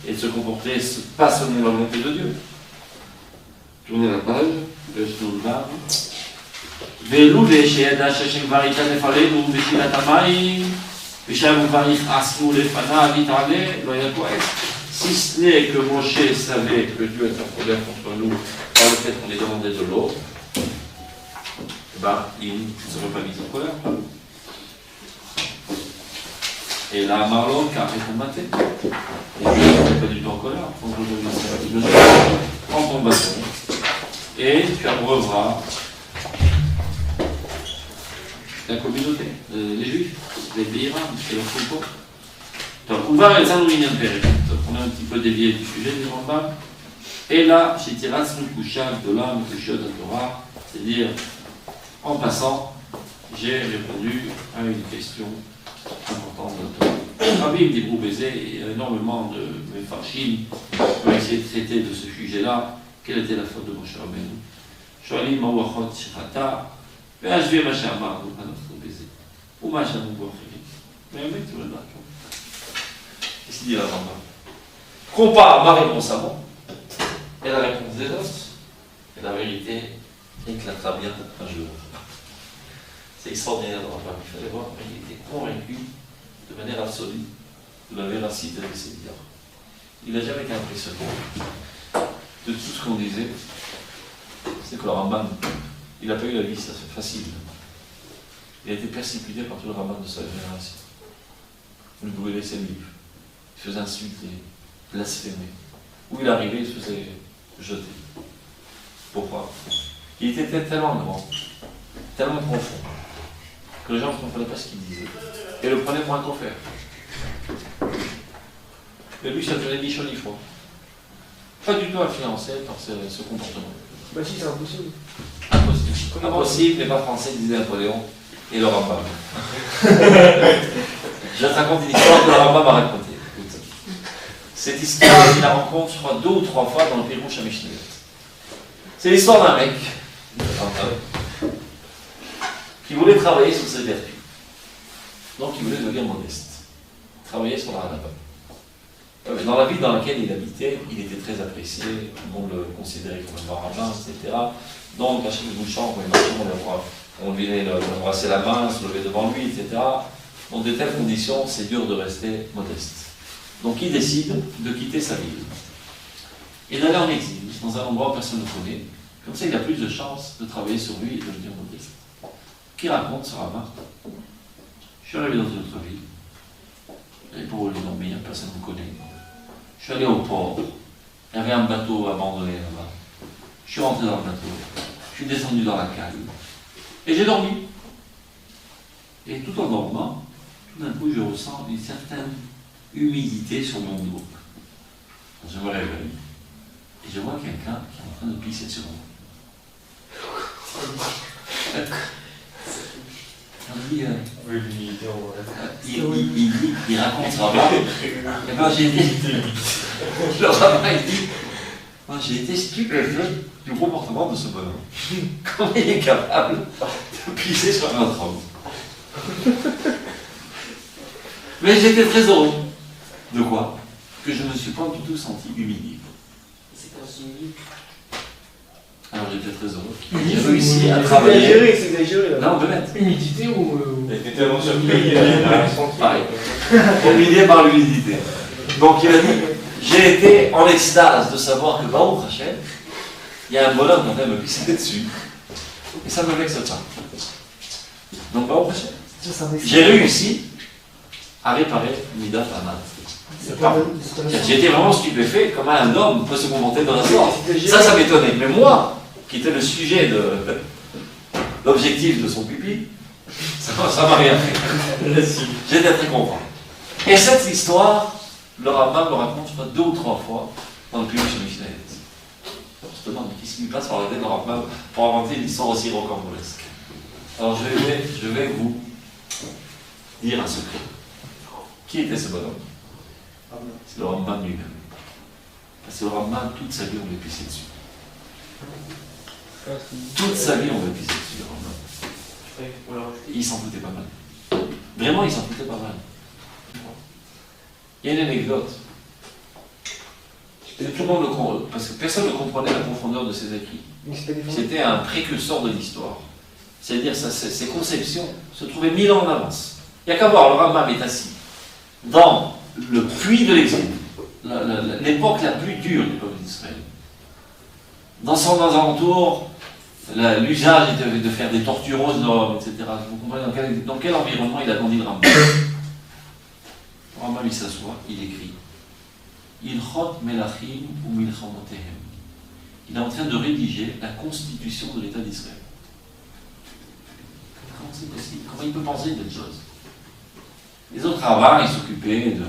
et de se comporter pas selon la volonté de Dieu. Tournez la page, verset 20. ואילו שידע שהשם כבר ייתן לפנינו בתחילת המים ושם הוא כבר יכעסנו לפניו יתעלה, לא היה כועס. Si ce n'est que Moshe savait que Dieu est en colère contre nous par le fait qu'on ait demandé de l'eau, ben, il ne serait pas mis en colère. Et là, Marlon, car il faut mater. Et Dieu n'est pas du tout en colère. Donc aujourd'hui, prends ton bâton et tu abreuveras la communauté, les juifs, les Béhira, et leur troupeau. Donc, on va examiner un peu. On a un petit peu dévié du sujet du Rambam. Et là, chez Tiras, nous couchons de l'âme, couchons de Torah, c'est-à-dire, en passant, j'ai répondu à une question importante de Torah. Rabbi Dibrou Bézé, il y a énormément de Mefarshim qui ont essayé de traiter de ce sujet-là. Quelle était la faute de Moshe Rabbeinu? Shoalim Mawachot Shirata, Ve'ashveh Masha'amar, donc à notre Bézé. Ou Masha'amou Boachiri. Mais un mec, tu vois là. Qu'est-ce qu'il dit là, Rambam? Compare ma réponse à moi et la réponse des autres, et la vérité éclatera bien un jour. C'est extraordinaire de Rambam, il fallait voir, mais il était convaincu de manière absolue de la véracité de ces dires. Il n'a jamais été impressionné de tout ce qu'on disait. C'est que le Rambam, il n'a pas eu la vie facile. Il a été persécuté par tout le Rambam de sa génération. Il brûlait ses livres, il faisait insulter, blasphémer. Où il arrivait, il se faisait jeter. Pourquoi? Il était tellement grand, tellement profond, que les gens ne comprenaient pas ce qu'il disait. Et le prenaient pour un confrère. Et lui, ça devenait ni chaud ni froid. Pas du tout influencé par ce comportement. Bah si, c'est impossible. Impossible. Impossible, mais pas français, disait Napoléon et le Rambam. Je te raconte une histoire que le Rambam a racontée. Cette histoire, il la rencontre, je crois, 2 ou 3 fois dans le Pirouche à Mishneh. C'est l'histoire d'un mec qui voulait travailler sur ses vertus. Donc il voulait devenir modeste. Travailler sur la halakha. Dans la ville dans laquelle il habitait, il était très apprécié, tout le monde le considérait comme un grand rabbin, etc. Donc à chaque bout de champ, quand il marchait, on venait l'embrasser la main, se lever devant lui, etc. Dans de telles conditions, c'est dur de rester modeste. Donc il décide de quitter sa ville et d'aller en exil, dans un endroit où personne ne connaît. Comme ça, il a plus de chances de travailler sur lui et de devenir modeste. Qui raconte ce rabbin? Je suis arrivé dans une autre ville, et pour les dormir, personne ne me connaît. Je suis allé au port, il y avait un bateau abandonné là-bas. Je suis rentré dans le bateau, je suis descendu dans la cale, et j'ai dormi. Et tout en dormant, tout d'un coup, je ressens une certaine humidité sur mon dos. Je me réveille, et je vois quelqu'un qui est en train de pisser sur moi. Il raconte ça. Et ben j'ai été. Le rabbin il dit, moi j'ai été stupéfait du comportement de ce bonhomme. Comment il est capable de pisser sur un autre homme. Mais j'étais très heureux. De quoi? Que je ne me suis pas du tout senti humilié. C'est quand humilié. Alors j'étais très heureux. J'ai réussi à travailler. C'est exagéré là. Non, honnête. Humidité ou. Il était tellement surpris qu'il a ressenti. Pareil. Humilié par l'humidité. Donc il a dit, j'ai été en extase de savoir que Baruch Hashem, il y a un bonhomme qui vient me pisser dessus. Et ça ne me vexe pas. Donc Baruch Hashem, j'ai réussi à réparer Midat Hamat. J'ai été vraiment stupéfait comment un homme peut se comporter dans la sorte. Ça m'étonnait. Mais moi, qui était le sujet de l'objectif de son pipi, ça m'a rien fait. J'étais très content. Et cette histoire, le rabbin me raconte, je crois, 2 ou 3 fois dans le Pirouche de Mishneh. On se demande qu'est-ce qui lui passe par la tête de le rabbin pour inventer une histoire aussi rocambolesque. Alors je vais vous dire un secret. Qui était ce bonhomme? C'est le Rambam lui-même. Parce que le Rambam, toute sa vie, on lui pissait dessus. Toute sa vie, on va pisser dessus, le Rambam. Il s'en foutait pas mal. Vraiment, il s'en foutait pas mal. Il y a une anecdote. Tout le monde le comprend, parce que personne ne comprenait la profondeur de ses écrits. Mais c'est pas des C'était un précurseur de l'histoire. C'est-à-dire ses conceptions se trouvaient 1000 ans en avance. Il n'y a qu'à voir, le Rambam est assis dans le puits de l'exil, l'époque la plus dure du peuple d'Israël. Dans son alentour, l'usage était de faire des tortures aux hommes, etc. Vous comprenez dans quel environnement il a grandi le Rambam. Le Rambam, il s'assoit, il écrit Ilchot Melachim ou Milchamotehem. Il est en train de rédiger la constitution de l'État d'Israël. Comment c'est possible? Comment il peut penser de telle chose? Les autres rabbins, ils s'occupaient de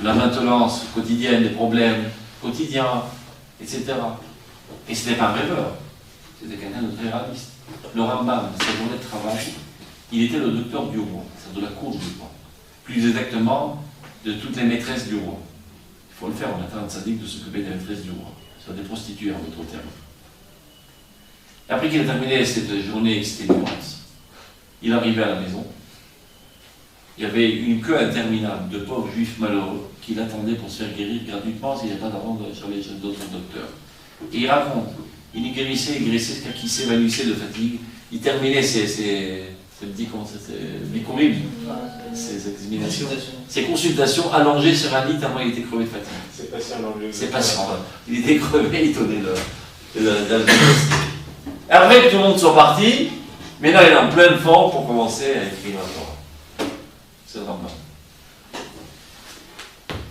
la maintenance quotidienne, des problèmes quotidiens, etc. Et ce n'était pas un rêveur, c'était quelqu'un de très réaliste. Le Rambam, sa journée de travail, il était le docteur du roi, c'est-à-dire de la cour du roi. Plus exactement, de toutes les maîtresses du roi. Il faut le faire, on a un tzaddik de s'occuper des maîtresses du roi. C'est des prostituées, en d'autres termes. Et après qu'il a terminé cette journée exténuante, il arrivait à la maison. Il y avait une queue interminable de pauvres juifs malheureux qui l'attendaient pour se faire guérir gratuitement s'il n'y avait pas d'argent chez d'autres docteurs. Et il raconte, il guérissait, qui s'évanouissait de fatigue. Il terminait ses bikurim, ses examinations, ses consultations allongées sur un lit tellement il était crevé de fatigue. C'est patient dans le. C'est patient. Il était crevé, il tenait Et après que tout le monde soit parti, mais là il est en pleine forme pour commencer à écrire la Torah. C'est le Rambam.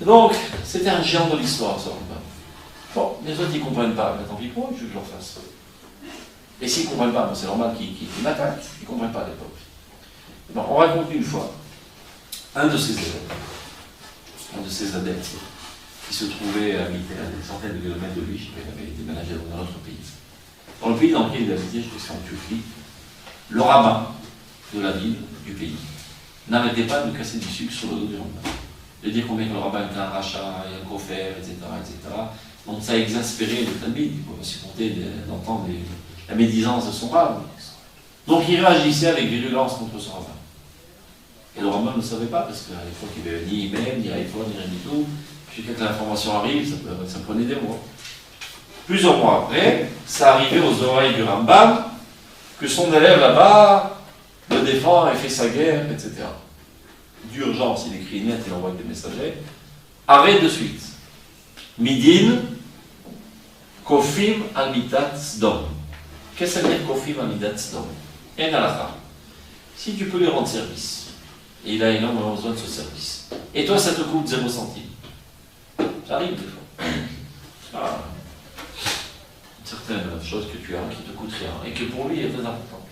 Donc, c'était un géant de l'histoire, ce Rambam. Bon, les autres ils ne comprennent pas, mais tant pis pour eux, je veux que je leur fasse. Et s'ils ne comprennent pas, bon, c'est normal qu'ils m'attaquent, ils ne comprennent pas à l'époque. Bon, on raconte une fois, un de ses élèves, un de ses adeptes, qui se trouvait à des centaines de kilomètres de lui, il avait été ménagé dans un autre pays. Dans le pays dans lequel il habitait, je crois que c'est en Turquie, le rabbin de la ville, du pays, n'arrêtait pas de casser du sucre sur le dos du rabbin. De dire combien que le rabbin était un rachat, un coffre, etc., etc. Donc ça a exaspéré le talmide, il ne pouvait pas supporter d'entendre la médisance de son rabbin. Donc il réagissait avec virulence contre son rabbin. Et le rabbin ne le savait pas, parce qu'à l'époque il n'y avait ni email, ni iPhone, ni rien du tout. Puis quand l'information arrive, ça prenait des mois. Plusieurs mois après, ça arrivait aux oreilles du Rambam que son élève là-bas le défend et fait sa guerre, etc. D'urgence, il écrit net, il envoie des messagers. Arrête de suite. Midin, Kofim al-Mitat Sdom. Qu'est-ce que ça veut dire Kofim al-Mitat Sdom? En halakha. Si tu peux lui rendre service, et il a énormément besoin de ce service, et toi ça te coûte 0 centime. Ça arrive des fois. Ah. Certaines choses que tu as qui te coûtent rien, et que pour lui est très importante.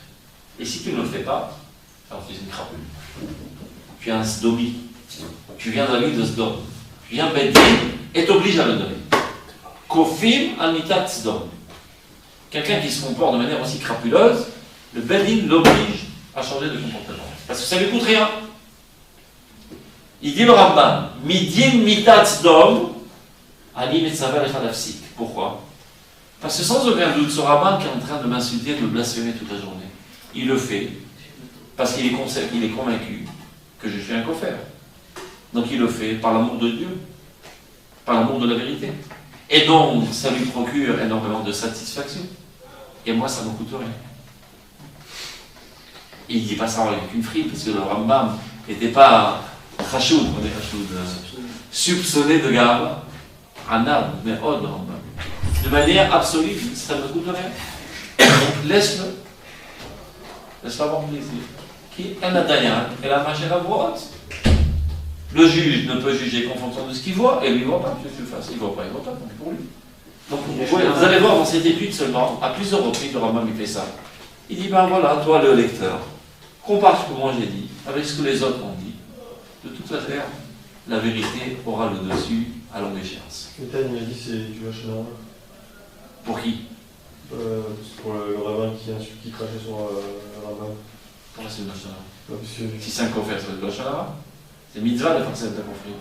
Et si tu ne le fais pas, alors tu es une crapule. Tu es un Sdomi. Tu viens de la ville de Sdom. Tu viens Bedin et t'oblige à le donner. Kofim al-Mitat Sdom. Quelqu'un qui se comporte de manière aussi crapuleuse, le Bedin l'oblige à changer de comportement. Parce que ça ne lui coûte rien. Il dit le Rambam, Midin Mitat Sdom, Ali Metzaver Echadafsik. Pourquoi? Parce que sans aucun doute, ce rabbin qui est en train de m'insulter, de me blasphémer toute la journée, il le fait parce qu'il est convaincu que je suis un coffre. Donc il le fait par l'amour de Dieu, par l'amour de la vérité. Et donc, ça lui procure énormément de satisfaction. Et moi, ça ne me coûte rien. Et il ne dit pas ça avec une frime, parce que le Rambam n'était pas Rachoud, soupçonné de gare, Anab, mais Od Rambam. De manière absolue, ça ne me coûte rien. Donc laisse-le. Laisse-le avoir plaisir. Qui est un Adayan, et la machère à voix. Le juge ne peut juger qu'en fonction de ce qu'il voit, et lui ne voit pas, qu'est-ce que tu fasses? Il ne voit pas, donc pour lui. Donc vous allez voir dans cette étude seulement, à plusieurs reprises, le Rambam il fait ça. Il dit, ben voilà, toi le lecteur, compare ce que moi j'ai dit avec ce que les autres ont dit. De toute façon, la vérité aura le dessus à longue échéance. Nathan, il m'a dit c'est du Hachana. Pour qui? Pour le rabbin qui crachait sur le rabbin. Pourquoi c'est le Hachana? Que... Si c'est un coffre, c'est le Hachana. C'est mitzvah de faire ça de ta confrérie.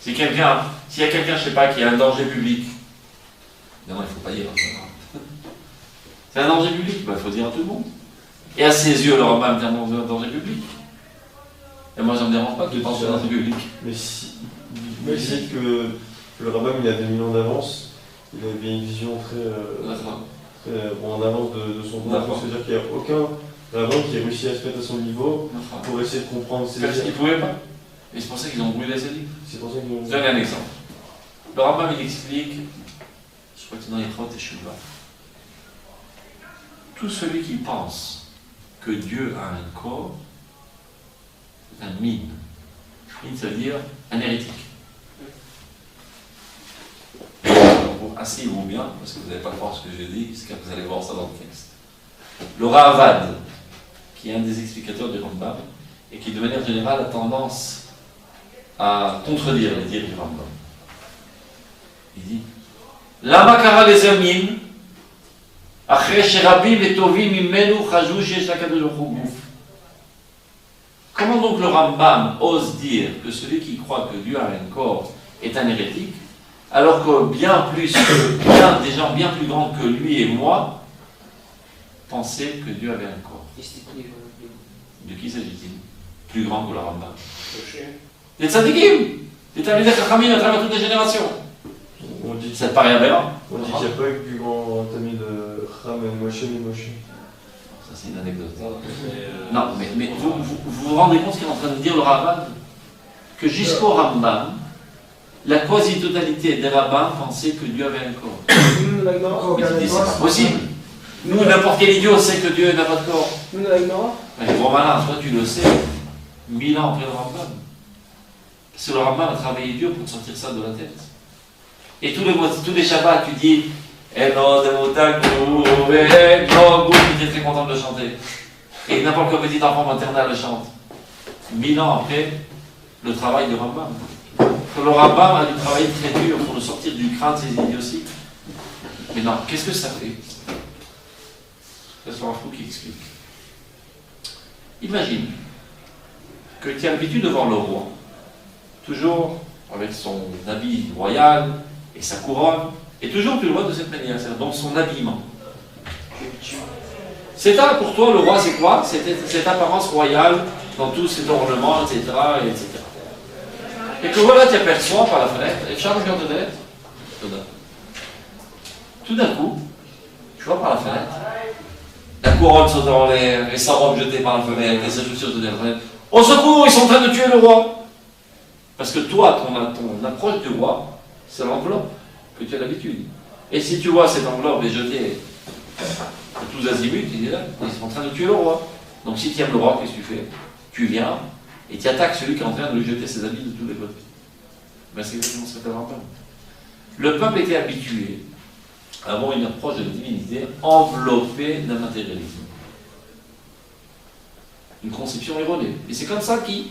S'il y a quelqu'un, je ne sais pas, qui a un danger public, non, il ne faut pas dire Hachana. C'est un danger public, il faut dire à tout le monde. Et à ses yeux, le Rambam est un danger public. Et moi, ça ne me dérange pas que tu penses que c'est un danger public. Mais si, vous dites que le Rambam il a 2000 ans d'avance, il avait une vision très en avance de son temps. C'est-à-dire qu'il n'y a aucun rabbin qui a réussi à se mettre à son niveau pour essayer de comprendre ses parce qu'ils ne pouvaient pas. Et c'est pour ça qu'ils ont brûlé ces livres. C'est pour ça qu'ils ont... Je donne un exemple. Le Rambam, il explique, je crois que c'est dans les Trot et Shuvah, tout celui qui pense que Dieu a un corps, c'est un mine. Mine, ça veut dire un hérétique. Asseyez-vous bien, parce que vous n'avez pas voir ce que j'ai dit, parce que vous allez voir ça dans le texte. Le Ravad, qui est un des explicateurs du Rambam, et qui de manière générale a tendance à contredire les dires du Rambam. Il dit Lama kara les amin, après sherabim et tovim imenu chajou shesh hakadosh baruch hu guf. Comment donc le Rambam ose dire que celui qui croit que Dieu a un corps est un hérétique, alors que des gens bien plus grands que lui et moi pensaient que Dieu avait un corps? De qui s'agit-il? Plus grand que le Rambam. Des tzadikim, des talmidei chachamim à travers toutes les générations. Ça te paraît aberrant? On dit qu'il n'y a pas eu plus grand tamid de Cham et Moshe ni Moshe. Ça, c'est une anecdote. Non, mais vous rendez compte ce qu'il est en train de dire le Rambam? Que jusqu'au Rambam, la quasi-totalité des rabbins pensaient que Dieu avait un corps. Mais c'est pas possible. Nous, n'importe quel idiot sait que Dieu n'a pas de corps. Mais gros malin, toi tu le sais, 1000 ans après le Rambam. Parce que le Rambam a travaillé dur pour te sortir ça de la tête. Et tous les Shabbats, tu dis tu es très content de le chanter. Et n'importe quel petit enfant maternel le chante. 1000 ans après le travail du Rambam. Le Rambam a dû travailler très dur pour nous sortir du crâne de ces idioties. Mais non, qu'est-ce que ça fait? C'est un fou qui explique. Imagine que tu as l'habitude de voir le roi, toujours avec son habit royal et sa couronne, et toujours tu le vois de cette manière, c'est-à-dire dans son habillement. C'est ça pour toi, le roi, c'est quoi? Cette apparence royale dans tous ses ornements, etc. etc. Et que voilà, tu aperçois par la fenêtre, et Charles regarde de tête, tout d'un coup, tu vois par la fenêtre, la couronne saute en l'air, et sa robe jetée par la fenêtre, et sa chaussure jetée par la fenêtre. Au secours, ils sont en train de tuer le roi! Parce que toi, ton approche du roi, c'est l'enveloppe que tu as l'habitude. Et si tu vois cette enveloppe est jetée à tous azimuts, tu dis là, ils sont en train de tuer le roi. Donc si tu aimes le roi, qu'est-ce que tu fais? Tu viens et tu attaques celui qui est en train de lui jeter ses habits de tous les côtés. Ben, c'est exactement ce que tu as entendu. Le peuple était habitué à avoir une approche de la divinité enveloppée d'un matérialisme. Une conception erronée. Et c'est comme ça qu'il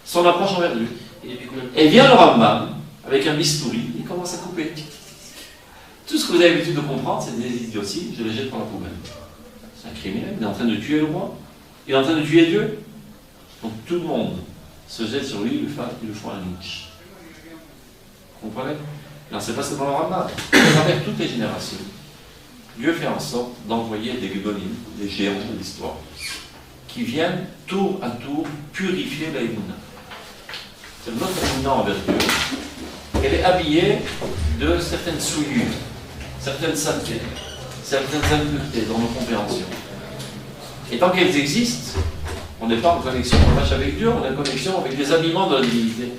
son approche envers Dieu. Et vient le Rambam, avec un bistouri, il commence à couper. Tout ce que vous avez l'habitude de comprendre, c'est des idioties, je les jette dans la poubelle. C'est un criminel, il est en train de tuer le roi, il est en train de tuer Dieu. Donc tout le monde se jette sur lui, il le font un lynch. Vous comprenez? Alors c'est pas seulement le Rambam, à travers toutes les générations, Dieu fait en sorte d'envoyer des guédolines, des géants de l'histoire, qui viennent tour à tour purifier la Emouna. C'est notre Emouna envers Dieu. Elle est habillée de certaines souillures, certaines saletés, certaines impuretés dans nos compréhensions. Et tant qu'elles existent, on n'est pas en connexion en vache avec Dieu, on est en connexion avec des habillements de la divinité,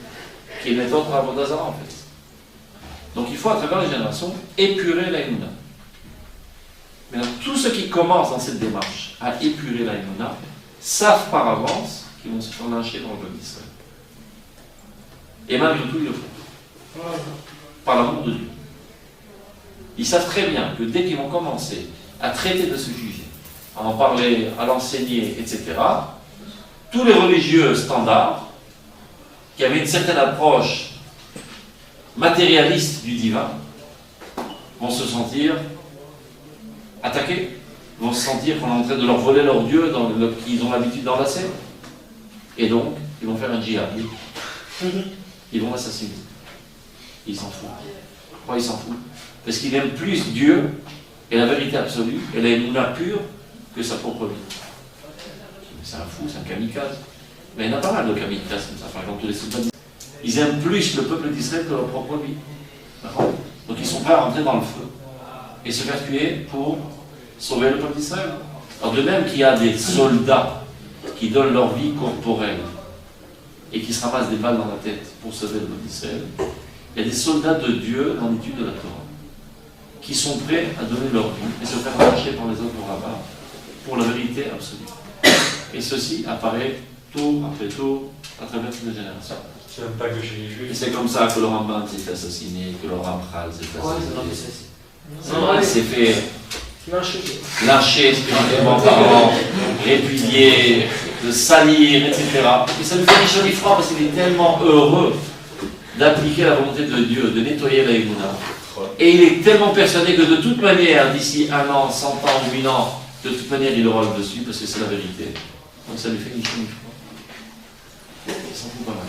qui est méthode pour Avodazara en fait. Donc il faut à travers les générations épurer la Emouna. Maintenant, tous ceux qui commencent dans cette démarche à épurer la Emouna savent par avance qu'ils vont se faire lyncher dans le peuple d'Israël. Et malgré tout, ils le font. Par l'amour de Dieu. Ils savent très bien que dès qu'ils vont commencer à traiter de ce sujet, à en parler, à l'enseigner, etc., tous les religieux standards, qui avaient une certaine approche matérialiste du divin, vont se sentir attaqués, vont se sentir qu'on est en train de leur voler leur Dieu qu'ils ont l'habitude d'enlacer. Et donc, ils vont faire un djihad. Ils vont l'assassiner. Ils s'en foutent. Pourquoi ils s'en foutent? Parce qu'ils aiment plus Dieu Et la vérité absolue, elle est moins pure que sa propre vie. C'est un fou, c'est un kamikaze. Mais il y en a pas mal de kamikazes comme ça. Par exemple, les soldats, ils aiment plus le peuple d'Israël que leur propre vie. Donc ils sont prêts à rentrer dans le feu et se faire tuer pour sauver le peuple d'Israël. Alors de même qu'il y a des soldats qui donnent leur vie corporelle et qui se ramassent des balles dans la tête pour sauver le peuple d'Israël, il y a des soldats de Dieu dans l'étude de la Torah qui sont prêts à donner leur vie et se faire arracher par les autres rabbins pour la vérité absolue. Et ceci apparaît tour après tour à travers toutes les générations. C'est même pas que chez les Juifs. Et c'est comme ça que le Rambam s'est fait assassiner, que le Ramchal s'est fait assassiner. Il s'est fait lyncher spirituellement parlant, répudier, salir, etc. Et ça lui fait des jolis froids parce qu'il est tellement heureux d'appliquer la volonté de Dieu, de nettoyer la Emouna. Et il est tellement persuadé que de toute manière, d'ici 1 an, 100 ans ou 1000 ans, de toute manière, il aura le dessus parce que c'est la vérité. Donc ça lui fait ni chaud ni froid. Il s'en fout pas mal.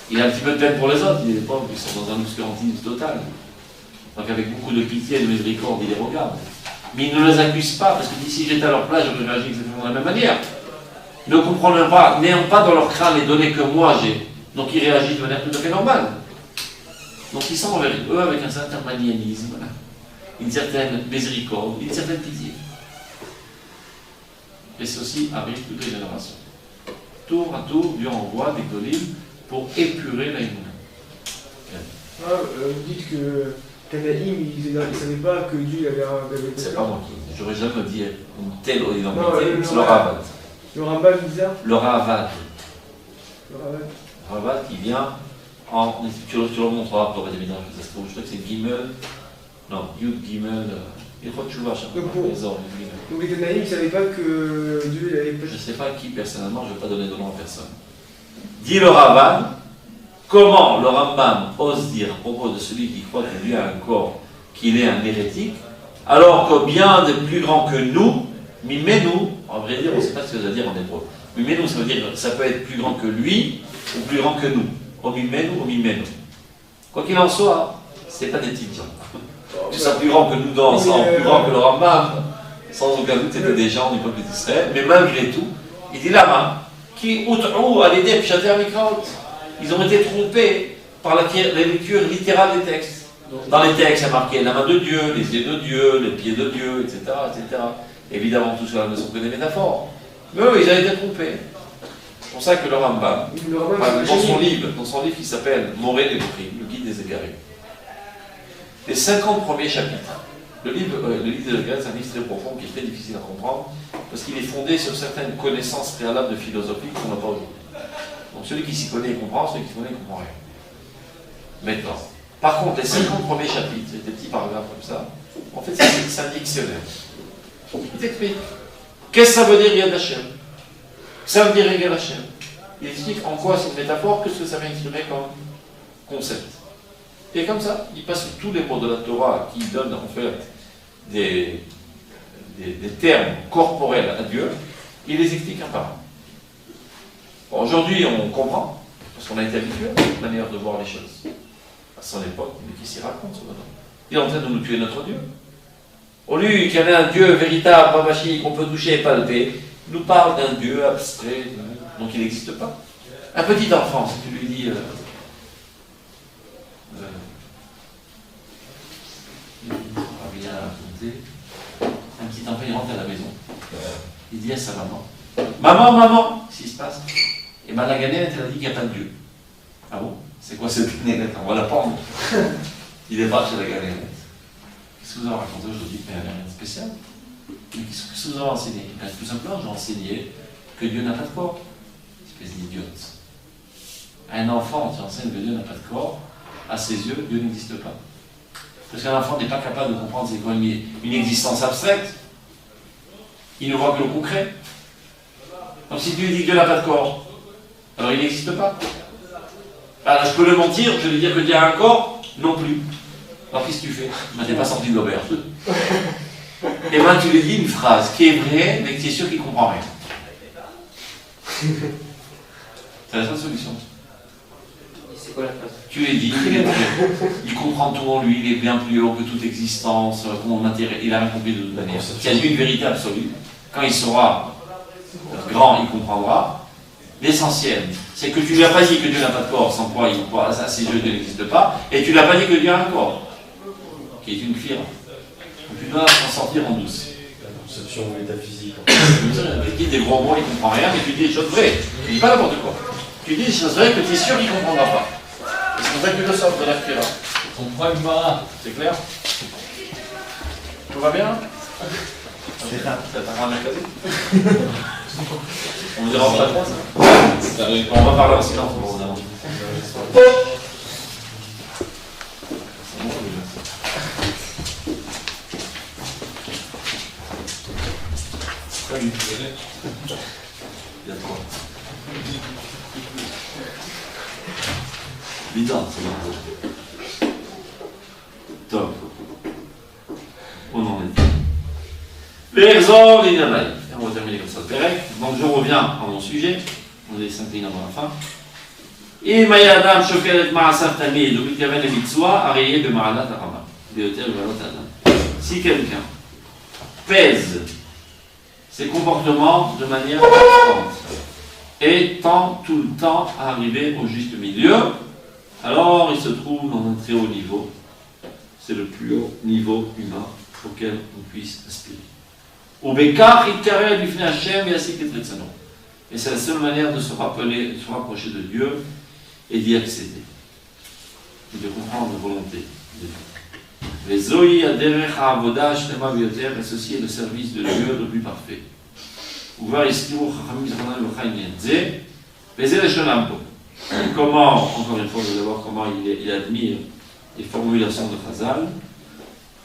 Il a un petit peu de peine pour les autres, il est pauvre, ils sont dans un obscurantisme total. Donc avec beaucoup de pitié et de miséricorde, il les regarde. Mais il ne les accuse pas, parce que si j'étais à leur place, j'aurais réagi exactement de la même manière. Ils ne comprennent pas, n'ayant pas dans leur crâne les données que moi j'ai. Donc ils réagissent de manière tout à fait normale. Donc ils sont envers eux avec un certain maniérisme, une certaine miséricorde, une certaine pitié. Et ceci arrive toutes les générations. Tour à tour, Dieu envoie des golim pour épurer la Emouna. Vous dites que Tanaïm, ils ne savaient pas que Dieu avait un bébé. C'est pas moi qui. J'aurais jamais dit une telle identité. C'est le Ravad. Le Rambam disait ça. Le Ravad. Le Ravad. Le Ravad qui vient en. Tu le montreras pour évidemment que ça se trouve. Je crois que c'est Gimel. Non, Yud Gimel. Il croit que tu le vois à chaque fois. Donc les Tanaïm, ils ne savaient pas que Dieu avait pas. Je ne sais pas qui personnellement, je ne vais pas donner de nom à personne. Dit le Ravad. Comment le Rambam ose dire à propos de celui qui croit que Dieu a un corps qu'il est un hérétique, alors que bien de plus grand que nous, mimenu, en vrai dire, on ne sait pas ce que ça veut dire en hébreu. Mimenu, ça veut dire ça peut être plus grand que lui ou plus grand que nous. Omimenu, omimenu. Quoi qu'il en soit, ce n'est pas des tibions. Tu seras plus grand que nous dans plus grand que le Rambam, sans aucun doute, c'était des gens du peuple d'Israël, mais malgré tout, il dit là-bas, qui outrou à l'aider pchater mikraot. Ils ont été trompés par la lecture littérale des textes. Dans les textes, il y a marqué la main de Dieu, les yeux de Dieu, les pieds de Dieu, etc. etc. Évidemment, tout cela ne sont que des métaphores. Mais eux, ils ont été trompés. C'est pour ça que le Rambam, dans son livre qui s'appelle Moré des Boukhim, le guide des égarés, les 50 premiers chapitres, le livre des égarés, c'est un livre très profond qui est très difficile à comprendre, parce qu'il est fondé sur certaines connaissances préalables de philosophie qu'on n'a pas aujourd'hui. Donc celui qui s'y connaît, il comprend, celui qui s'y connaît, il ne comprend rien. Maintenant, par contre, les 50 premiers chapitres, des petits paragraphes comme ça, en fait, c'est un dictionnaire. Il t'explique. Qu'est-ce que ça veut dire Yad Hashem? Ça veut dire Yad Hashem. Il explique en quoi c'est une métaphore, qu'est-ce que ça vient exprimer comme concept. Et comme ça, il passe sur tous les mots de la Torah qui donnent en fait des termes corporels à Dieu, il les explique un par un. Bon, aujourd'hui, on comprend, parce qu'on a été habitué à cette manière de voir les choses. À son époque, mais qui s'y raconte, ce bonhomme? Il est en train de nous tuer notre Dieu. Au lieu qu'il y en ait un Dieu véritable, Ravachi, qu'on peut toucher et palper, il nous parle d'un Dieu abstrait, donc il n'existe pas. Un petit enfant, si tu lui dis... bien raconter. Un petit enfant, il rentre à la maison. Il dit à sa maman, maman, maman, qu'est-ce qui se passe? Et bien la gamine, elle a dit qu'il n'y a pas de Dieu. Ah bon? C'est quoi cette nénette? On va la prendre. Il débarque chez la gamine. Qu'est-ce que vous avez raconté aujourd'hui? Mais il n'y a rien de spécial. Mais qu'est-ce que vous avez enseigné? Tout simplement, j'ai enseigné que Dieu n'a pas de corps. Espèce d'idiote. À un enfant, tu enseignes que Dieu n'a pas de corps. À ses yeux, Dieu n'existe pas. Parce qu'un enfant n'est pas capable de comprendre c'est quoi une existence abstraite. Il ne voit que le concret. Donc si tu lui dis que Dieu n'a pas de corps, alors il n'existe pas. Alors je peux le mentir, je lui dire que Dieu a un corps, non plus. Alors qu'est-ce que tu fais? Ben, t'es pas sorti de l'auberge. Et ben tu lui dis une phrase qui est vraie, mais qui est sûr qu'il ne comprend rien. C'est la seule solution. C'est C'est quoi la phrase? Tu es dit, il comprend tout en lui, il est bien plus haut que toute existence, comment il a rien compris de toute manière. Il y a une vérité absolue. Quand il sera grand, il comprendra. L'essentiel, c'est que tu lui as pas dit que Dieu n'a pas de corps, sans quoi à ses yeux Dieu n'existe pas, et tu lui as pas dit que Dieu a un corps, qui est une clé. Donc tu dois s'en sortir en douce. La conception métaphysique. Tu dis des gros mots, il ne comprend rien, mais tu dis des choses vraies. Tu dis pas n'importe quoi. Tu dis des choses vraies que tu es sûr qu'il ne comprendra pas. C'est pour ça que tu le sors de la clé. Ton pragma. C'est clair? Tout va bien? C'est ça. T'as rien à caser? On ne dérange pas trop ça? On va parler en silence pour vous avancer. Salut. Il y a trois. Évident, c'est bon. Top. On en est. L'exemple des Nabaï. On va terminer comme ça. Donc je reviens à mon sujet. On est 5 lignes avant la fin. Et Mayadam Shokelet Ma'asaf Tamid, ou Mitkaven et Mitzwa, Ariyé de Maradat Arama. Si quelqu'un pèse ses comportements de manière constante et tend tout le temps à arriver au juste milieu, alors il se trouve dans un très haut niveau. C'est le plus haut niveau humain auquel on puisse aspirer. Et c'est la seule manière de se rappeler, de se rapprocher de Dieu et d'y accéder. Et de comprendre la volonté de Dieu. Les Zoï Aderech Ha'avodah Shlema Bioter, et ceci est le service de Dieu le plus parfait. Ouvar Iskiru Chachamim Zechonam Lochaim Yedze, Vezé Leshonam Po. Comment, encore une fois, je vais voir comment il admire les formulations de Chazal.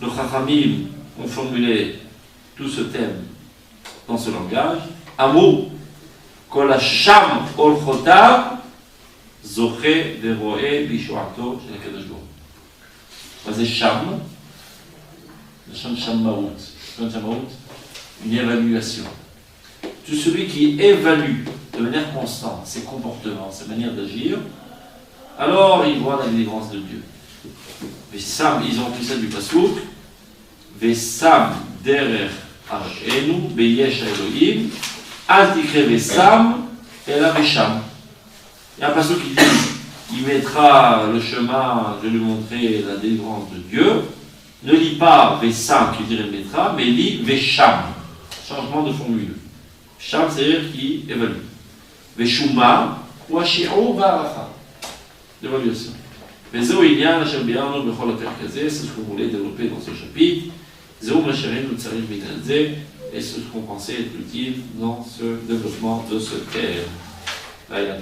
Les Chachamim ont formulé tout ce thème dans ce langage. Amou, Kol Hasham Olchotav, Zoché Veroé Bishoato Shel HaKadosh Baruch Hu. C'est Sham, le Sham Shammaout. Une évaluation. Tout celui qui évalue de manière constante ses comportements, sa manière d'agir, alors il voit la délivrance de Dieu. Vesam, ils ont pris ça du Pasuk. Vesam derer arshenu beyesh Elohim, al tikre vesam ela vesham. Il y a un Pasuk qui dit il mettra le chemin de lui montrer la délivrance de Dieu. Ne lis pas vesam qui dirait mettra, mais lis vesham. Changement de formule. Sham, c'est-à-dire qui évalue. Veshuma ou ashi'u ba'aracha. L'évaluation. וזהו עניין אשר ביארנו בכל הפרק הזה, c'est ce qu'on voulait développer dans ce chapitre. זהו מה שראינו צריך בעניין זה, et ce qu'on pensait être utile dans ce développement de ce thème. Là, il y a